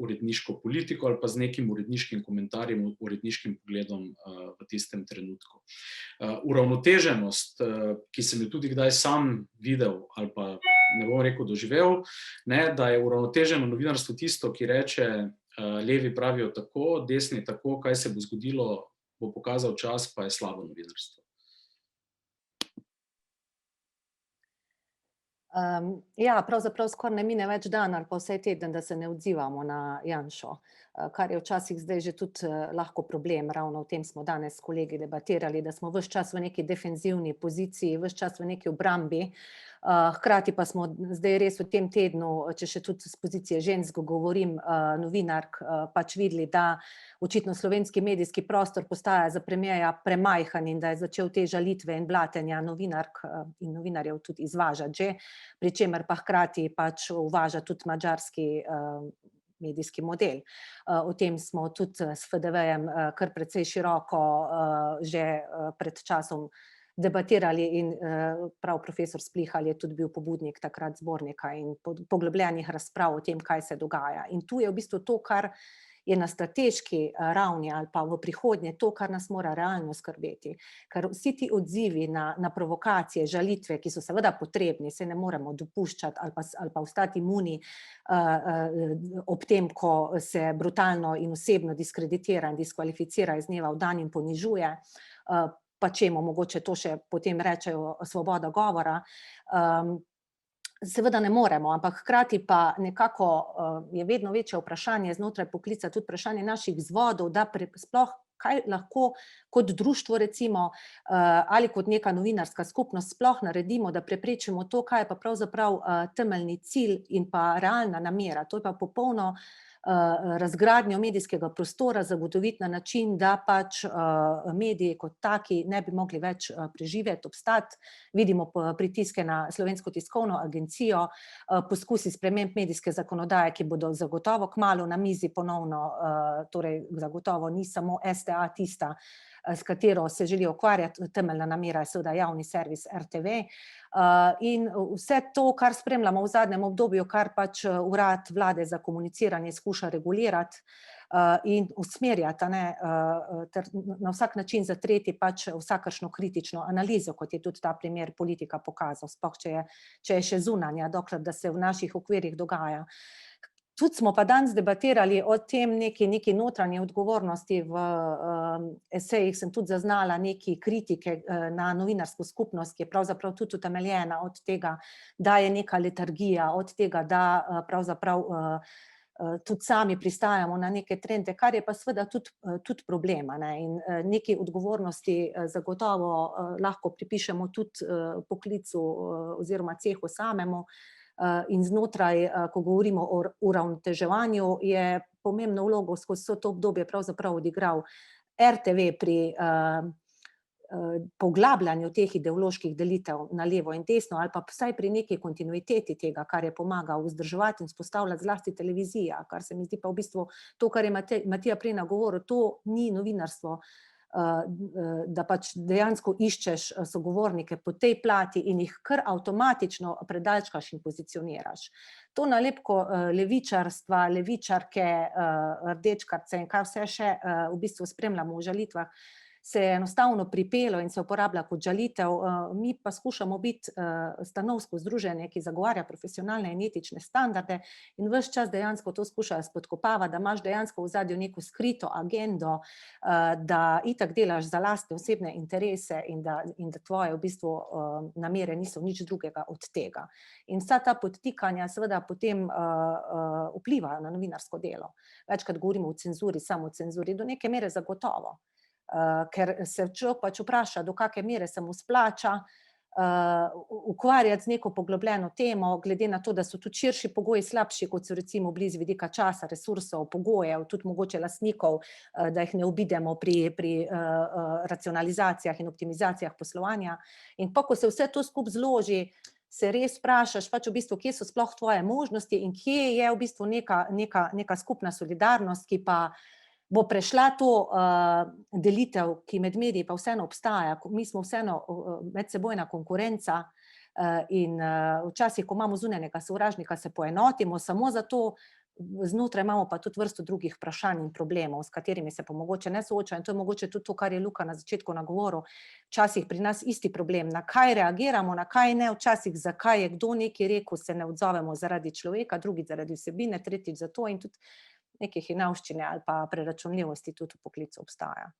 uredniško politiko ali pa z nekim uredniškim komentarjem, uredniškim pogledom v tistem trenutku. Uravnoteženost, ki sem jo tudi kdaj sam videl ali pa ne bom rekel doživel, da je uravnoteženo novinarstvo tisto, ki reče, levi pravijo tako, desni tako, kaj se bo zgodilo, bo pokazal čas, pa je slabo novinarstvo. Ja, pravzaprav skoraj ne mine več dan ali pa vsaj teden, da se ne odzivamo na Janšo, kar je včasih zdaj že tudi lahko problem. Ravno o tem smo danes s kolegi debatirali, da smo ves čas v neki defenzivni poziciji, ves čas v neki obrambi. Hkrati pa smo zdaj res v tem tednu, če še tudi z pozicije žensk govorim, novinark, pač videli, da očitno slovenski medijski prostor postaja za premierja premajhen in da je začel te žalitve in blatenja novinark in novinarjev tudi izvažati že, pri čemer pa hkrati pač uvaža tudi madžarski medijski model. O tem smo tudi s FDV-jem kar precej široko že pred časom debatirali in prav profesor Splihal je tudi bil pobudnik takrat zbornika in poglobljenih razprav o tem, kaj se dogaja. In tu je v bistvu to, kar je na strateški ravni ali pa v prihodnje to, kar nas mora realno skrbeti. Ker vsi ti odzivi na provokacije, žalitve, ki so seveda potrebni, se ne moremo dopuščati ali pa ostati imuni ob tem, ko se brutalno in osebno diskreditira in diskvalificira iz dneva v dan in ponižuje, pa čemu mogoče to še potem rečejo svoboda govora, seveda ne moremo, ampak hkrati pa nekako je vedno večje vprašanje znotraj poklica, tudi vprašanje naših vzvodov, da sploh kaj lahko kot društvo recimo ali kot neka novinarska skupnost sploh naredimo, da preprečimo to, kaj je pa pravzaprav temeljni cilj in pa realna namera. To je pa popolno razgradnjo medijskega prostora zagotoviti na način, da pač mediji kot taki ne bi mogli več preživeti, obstati. Vidimo pritiske na Slovensko tiskovno agencijo, poskusi sprememb medijske zakonodaje, ki bodo zagotovo kmalu na mizi ponovno, torej zagotovo ni samo STA tista, s katero se želijo ukvarjati, temeljna namera je seveda javni servis RTV. In vse to, kar spremljamo v zadnjem obdobju, kar pač urad vlade za komuniciranje skuša regulirati in usmerjati, ter na vsak način zatreti pač vsakršno kritično analizo, kot je tudi ta primer politika pokazal, sploh če je še zunanja, dokler da se v naših okvirih dogaja. Tudi smo pa danes debatirali o tem neki notranji odgovornosti, v esejih sem tudi zaznala neki kritike na novinarsko skupnost, ki je pravzaprav tudi utemeljena od tega, da je neka letargija, od tega, da pravzaprav tudi sami pristajamo na neke trende, kar je pa seveda tudi problem, in neki odgovornosti zagotovo lahko pripišemo tudi poklicu oziroma cehu samemu. In znotraj, ko govorimo o uravnoteževanju, je pomembno vlogo skozi vse to obdobje pravzaprav odigral RTV pri poglabljanju teh ideoloških delitev na levo in desno, ali pa vsaj pri neki kontinuiteti tega, kar je pomagal vzdrževati in vzpostavljati zlasti televizija, kar se mi zdi pa v bistvu to, kar je Matija prej nagovoril, to ni novinarstvo, da pač dejansko iščeš sogovornike po tej plati in jih kar avtomatično predalčkaš in pozicioniraš. To nalepko levičarstva, levičarke, rdečkarce in kaj vse še v bistvu spremljamo v žalitvah, se je enostavno pripelo in se uporablja kot žalitev. Mi pa skušamo biti stanovsko združenje, ki zagovarja profesionalne in etične standarde in ves čas dejansko to skušajo spodkopavati, da imaš dejansko v ozadju neko skrito agendo, da itak delaš za lastne osebne interese in da tvoje v bistvu namere niso nič drugega od tega. In vsa ta podtikanja seveda potem vplivajo na novinarsko delo. Večkrat govorimo o cenzuri, samocenzuri, do neke mere zagotovo. Ker se človek pač vpraša, do kakšne mere se mu splača ukvarjati z neko poglobljeno temo, glede na to, da so tudi širši pogoji slabši, kot so recimo bili z vidika časa, resursov, pogojev, tudi mogoče lastnikov, da jih ne obidemo pri racionalizacijah in optimizacijah poslovanja. In pa, ko se vse to skupaj zloži, se res vprašaš pač v bistvu, kje so sploh tvoje možnosti in kje je v bistvu neka skupna solidarnost, ki pa bo prešla to delitev, ki med mediji pa vseeno obstaja. Mi smo vseeno medsebojna konkurenca in včasih, ko imamo zunanjega sovražnika, se poenotimo samo zato, znotraj imamo pa tudi vrsto drugih vprašanj in problemov, s katerimi se pa mogoče ne soočajo, in to je mogoče tudi to, kar je Luka na začetku nagovoril, včasih pri nas isti problem, na kaj reagiramo, na kaj ne, včasih zakaj je kdo nekaj rekel, se ne odzovemo zaradi človeka, drugič zaradi vsebine, tretjič zato in tudi neke hinavščine ali pa preračunljivosti tudi v poklicu obstaja.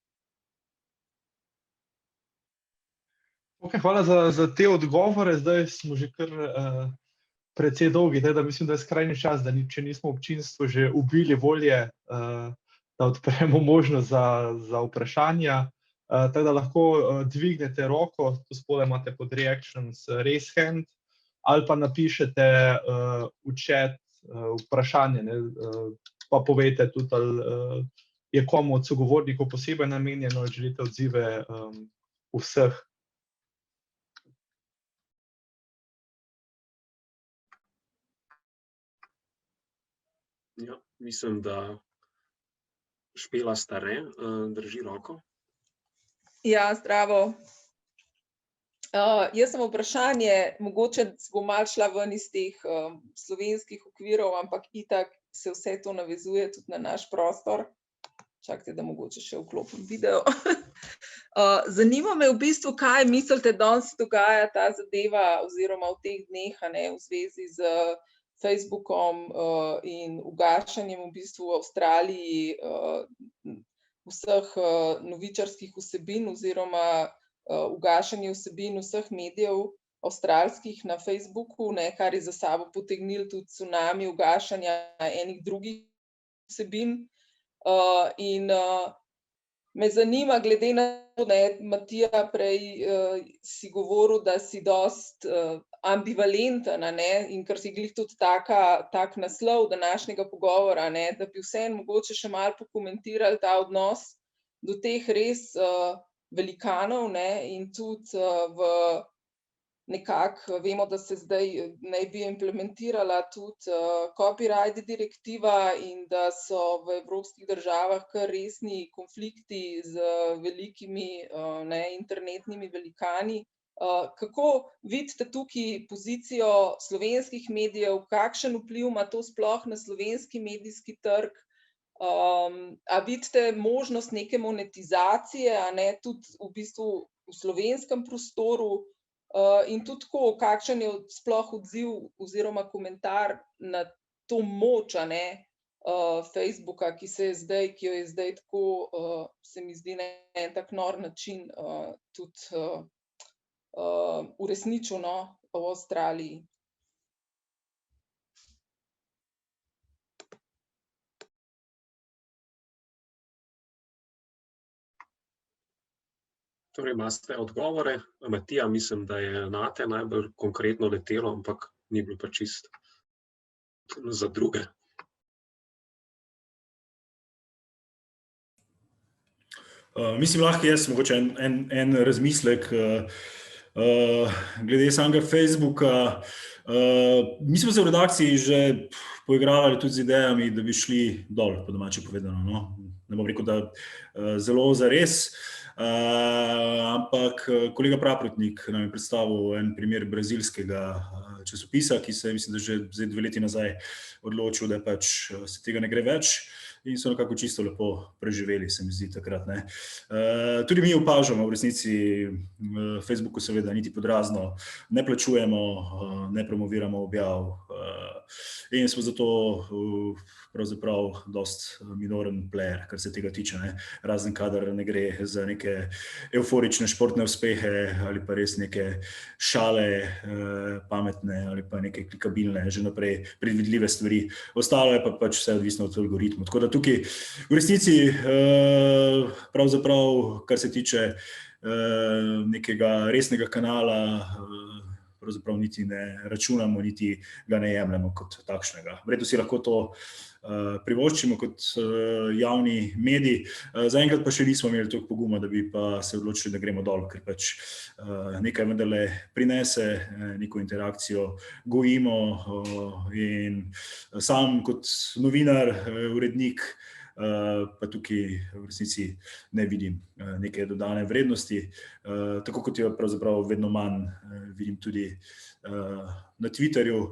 Okay, hvala za te odgovore. Zdaj smo že kar precej dolgi, da mislim, da je skrajni čas, da če nismo občinstvo že ubili volje, da odpremo možnost za vprašanja. Tako da lahko dvignete roko, tu spodaj imate pod reactions raise hand, ali pa napišete v chat vprašanje, ne, pa povejte tudi, ali je komu od sogovornikov posebej namenjeno, ali želite odzive vseh. Ja, mislim, da Špela Stare drži roko. Ja, zdravo. Jaz sem vprašanje, mogoče bom malo šla ven iz teh slovenskih okvirov, ampak itak se vse to navezuje tudi na naš prostor. Čakajte, da mogoče še vklopim video. Zanima me v bistvu, kaj mislite, da danes dogaja ta zadeva oziroma v teh dneh, v zvezi z Facebookom in ugašanjem v bistvu v Avstraliji vseh novičarskih vsebin oziroma ugašanje vsebin vseh medijev avstralskih na Facebooku, kar je za sabo potegnilo tudi tsunami ugašanja enih drugih vsebin. In me zanima, glede na to, da je Matija prej si govoril, da si dost ambivalenten, in ker si glih tudi tak naslov današnjega pogovora, da bi vseeno mogoče še malo pokomentirali ta odnos do teh res velikanov, in tudi nekako vemo, da se zdaj naj bi implementirala tudi copyright direktiva in da so v evropskih državah kar resni konflikti z velikimi internetnimi velikani. Kako vidite tukaj pozicijo slovenskih medijev, kakšen vpliv ima to sploh na slovenski medijski trg? A vidite možnost neke monetizacije, tudi v bistvu v slovenskem prostoru? In tudi tako, kakšen je sploh odziv oziroma komentar na to moč Facebooka, ki jo je zdaj tako, se mi zdi, na en tak nor način tudi uresničil v Avstraliji. Torej, imate odgovore. Matija, mislim, da je nate najbolj konkretno letelo, ampak ni bilo pa čisto za druge. Mislim, lahko jaz mogoče en razmislek glede samega Facebooka. Mi smo se v redakciji že poigravali tudi z idejami, da bi šli dol, po domače povedano. Ne bom rekel, da zelo zares. Ampak kolega Praprotnik nam je predstavil en primer brazilskega časopisa, ki se je, mislim, da že 2 leti nazaj odločil, da pač se tega ne gre več, in so nekako čisto lepo preživeli, se mi zdi takrat. Tudi mi opažamo v resnici Facebooku seveda niti podrazno ne plačujemo, ne promoviramo objav in smo zato pravzaprav dost minoren player, kar se tega tiče, razen kadar ne gre za neke euforične športne uspehe ali pa res neke šale pametne ali pa neke klikabilne, že naprej predvidljive stvari. Ostalo je pa pač vse odvisno od algoritmov. Tako da tukaj v resnici pravzaprav, kar se tiče nekega resnega kanala, pravzaprav niti ne računamo, niti ga ne jemljemo kot takšnega. Verjetno si lahko to privoščimo kot javni medij. Zaenkrat pa še nismo imeli toliko poguma, da bi pa se odločili, da gremo dol, ker pač nekaj vendarle prinese, neko interakcijo gojimo in sam kot novinar, urednik, pa tukaj v resnici ne vidim neke dodane vrednosti, tako kot jo pravzaprav vedno manj vidim tudi na Twitterju,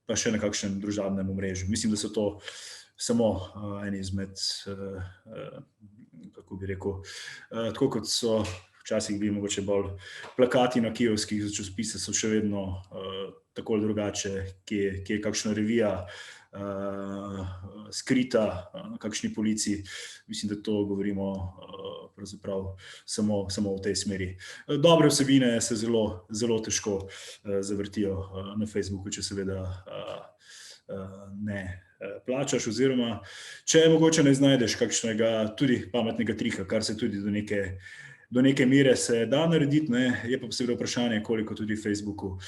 pa še na kakšnem družabnem omrežju. Mislim, da so to samo eni izmed, kako bi rekel, tako kot so včasih bili mogoče bolj plakati na kiovskih časopise, so še vedno tako ali drugače, kje je kakšna revija skrita na kakšni policiji. Mislim, da to govorimo pravzaprav samo v tej smeri. Dobre vsebine se zelo težko zavrtijo na Facebooku, če seveda ne plačaš, oziroma če mogoče ne znajdeš kakšnega tudi pametnega trika, kar se tudi do neke mere se da narediti, je pa seveda vprašanje, koliko tudi Facebooku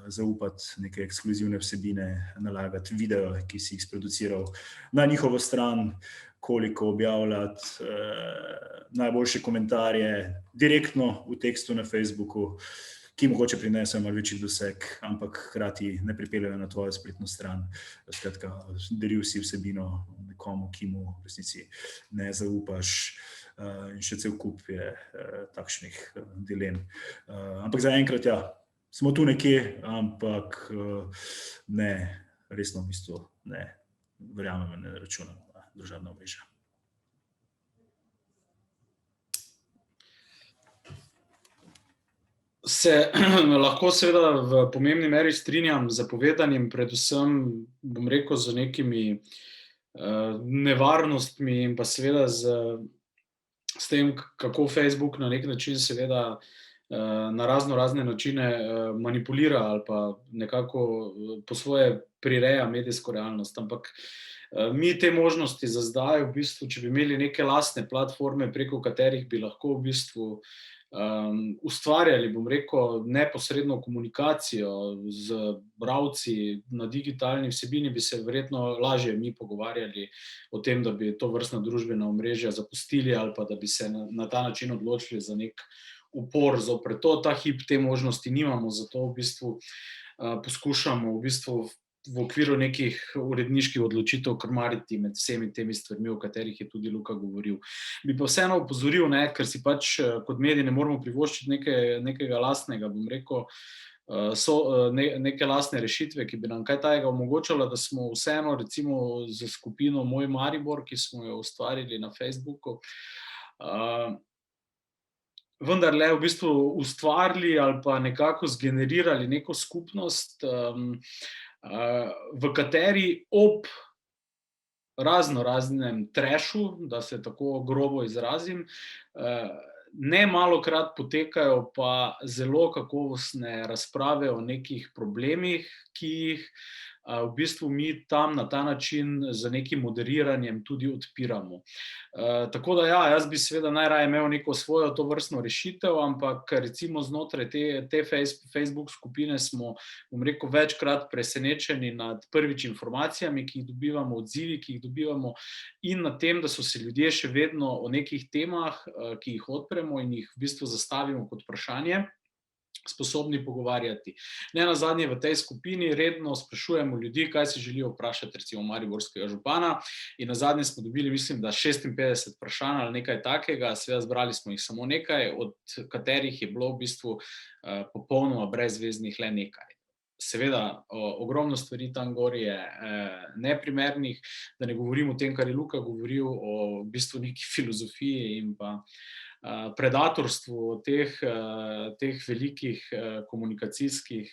zaupati neke ekskluzivne vsebine, nalagati video, ki si jih sproduciral na njihovo stran, koliko objavljati najboljše komentarje direktno v tekstu na Facebooku, ki mogoče prinesejo malo večji doseg, ampak hkrati ne pripeljejo na tvojo spletno stran. Skratka, daril si vsebino nekomu, ki mu v resnici ne zaupaš, in še cel kup je takšnih dilem. Ampak zaenkrat, ja, smo tu nekje, ampak ne, resno v bistvu ne verjamem, ne računam na družabna omrežja. Se lahko seveda v pomembni meri strinjam z zapovedanim, predvsem, bom rekel, z nekimi nevarnostmi in pa seveda s tem, kako Facebook na nek način seveda na razne načine manipulira ali pa nekako po svoje prireja medijsko realnost. Ampak mi te možnosti za zdaj, v bistvu, če bi imeli neke lastne platforme, preko katerih bi lahko v bistvu ustvarjali, bom rekel, neposredno komunikacijo z bralci na digitalni vsebini, bi se verjetno lažje mi pogovarjali o tem, da bi to vrstna družbena omrežja zapustili ali pa da bi se na ta način odločili za nek upor zoper to. Ta hip te možnosti nimamo, zato v bistvu poskušamo v bistvu v okviru nekih uredniških odločitev krmariti med vsemi temi stvarmi, o katerih je tudi Luka govoril. Bi pa vseeno opozoril, ker si pač kot mediji ne moramo privoščiti nekega lastnega, bom rekel, neke lastne rešitve, ki bi nam kaj tajega omogočala, da smo vseeno recimo z skupino Moj Maribor, ki smo jo ustvarili na Facebooku, vendarle v bistvu ustvarili ali pa nekako zgenerirali neko skupnost, v kateri ob raznem trashu, da se tako grobo izrazim, ne malokrat potekajo pa zelo kakovostne razprave o nekih problemih, ki jih v bistvu mi tam na ta način z nekim moderiranjem tudi odpiramo. Tako da ja, jaz bi seveda najraje imel neko svojo tovrstno rešitev, ampak recimo znotraj te Facebook skupine smo, bom rekel, večkrat presenečeni nad prvič informacijami, ki jih dobivamo, odzivi, ki jih dobivamo, in nad tem, da so se ljudje še vedno o nekih temah, ki jih odpremo in jih v bistvu zastavimo kot vprašanje, sposobni pogovarjati. Ne nazadnje v tej skupini redno sprašujemo ljudi, kaj si želijo vprašati recimo mariborskega župana, in nazadnje smo dobili, mislim, da 56 vprašanj ali nekaj takega, seveda zbrali smo jih samo nekaj, od katerih je bilo v bistvu popolnoma brezveznih le nekaj. Seveda, ogromno stvari tam gor je neprimernih, da ne govorim o tem, kar je Luka govoril, o v bistvu neki filozofiji in pa predatorstvu teh velikih komunikacijskih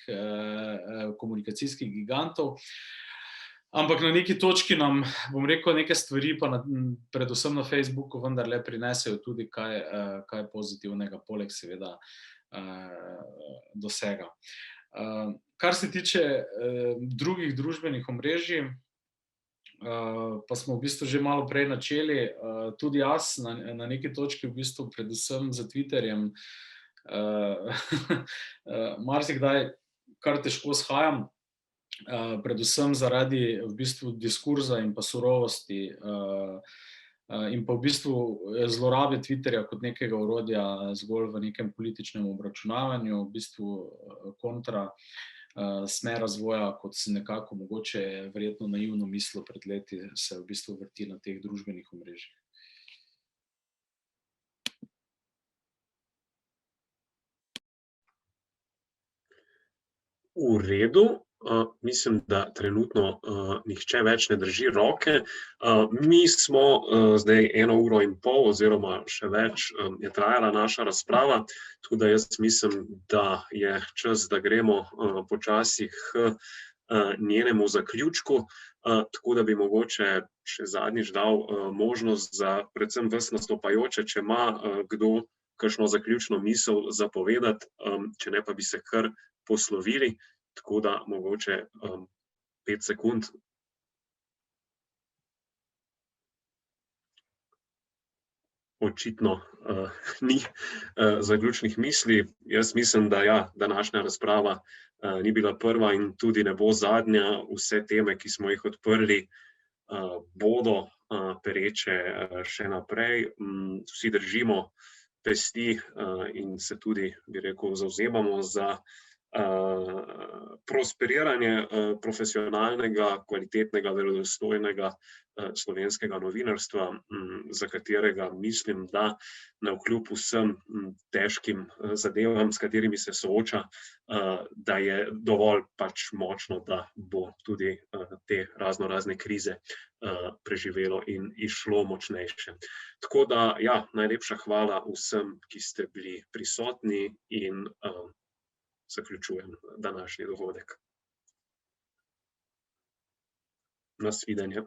gigantov. Ampak na neki točki nam, bom rekel, neke stvari, pa predvsem na Facebooku, vendarle prinesejo tudi kaj pozitivnega, poleg seveda dosega. Kar se tiče drugih družbenih omrežij, pa smo v bistvu že malo prej načeli, tudi jaz na neki točki v bistvu predvsem za Twitterjem marsikdaj kar težko shajam, predvsem zaradi v bistvu diskurza in pa surovosti in pa v bistvu zlorabe Twitterja kot nekega orodja zgolj v nekem političnem obračunavanju, v bistvu kontra smer razvoja, kot se nekako mogoče verjetno naivno mislil pred leti, se v bistvu vrti na teh družbenih omrežjih. V redu. Mislim, da trenutno nihče več ne drži roke. Mi smo zdaj 1 uro in pol oziroma še več je trajala naša razprava, tako da jaz mislim, da je čas, da gremo počasi k njenemu zaključku, tako da bi mogoče še zadnjič dal možnost za predvsem vas nastopajoče, če ima kdo kakšno zaključno misel za povedati, če ne pa bi se kar poslovili, tako da mogoče 5 sekund. Očitno ni zaključnih misli. Jaz mislim, da ja, današnja razprava ni bila prva in tudi ne bo zadnja. Vse teme, ki smo jih odprli, bodo pereče še naprej. Vsi držimo pesti in se tudi, bi rekel, zavzemamo za prosperiranje profesionalnega, kvalitetnega, verodostojnega slovenskega novinarstva, za katerega mislim, da navkljub vsem težkim zadevam, s katerimi se sooča, da je dovolj pač močno, da bo tudi te raznorazne krize preživelo in izšlo močnejše. Tako da, ja, najlepša hvala vsem, ki ste bili prisotni in zaključujem današnji dogodek. Nasvidenje.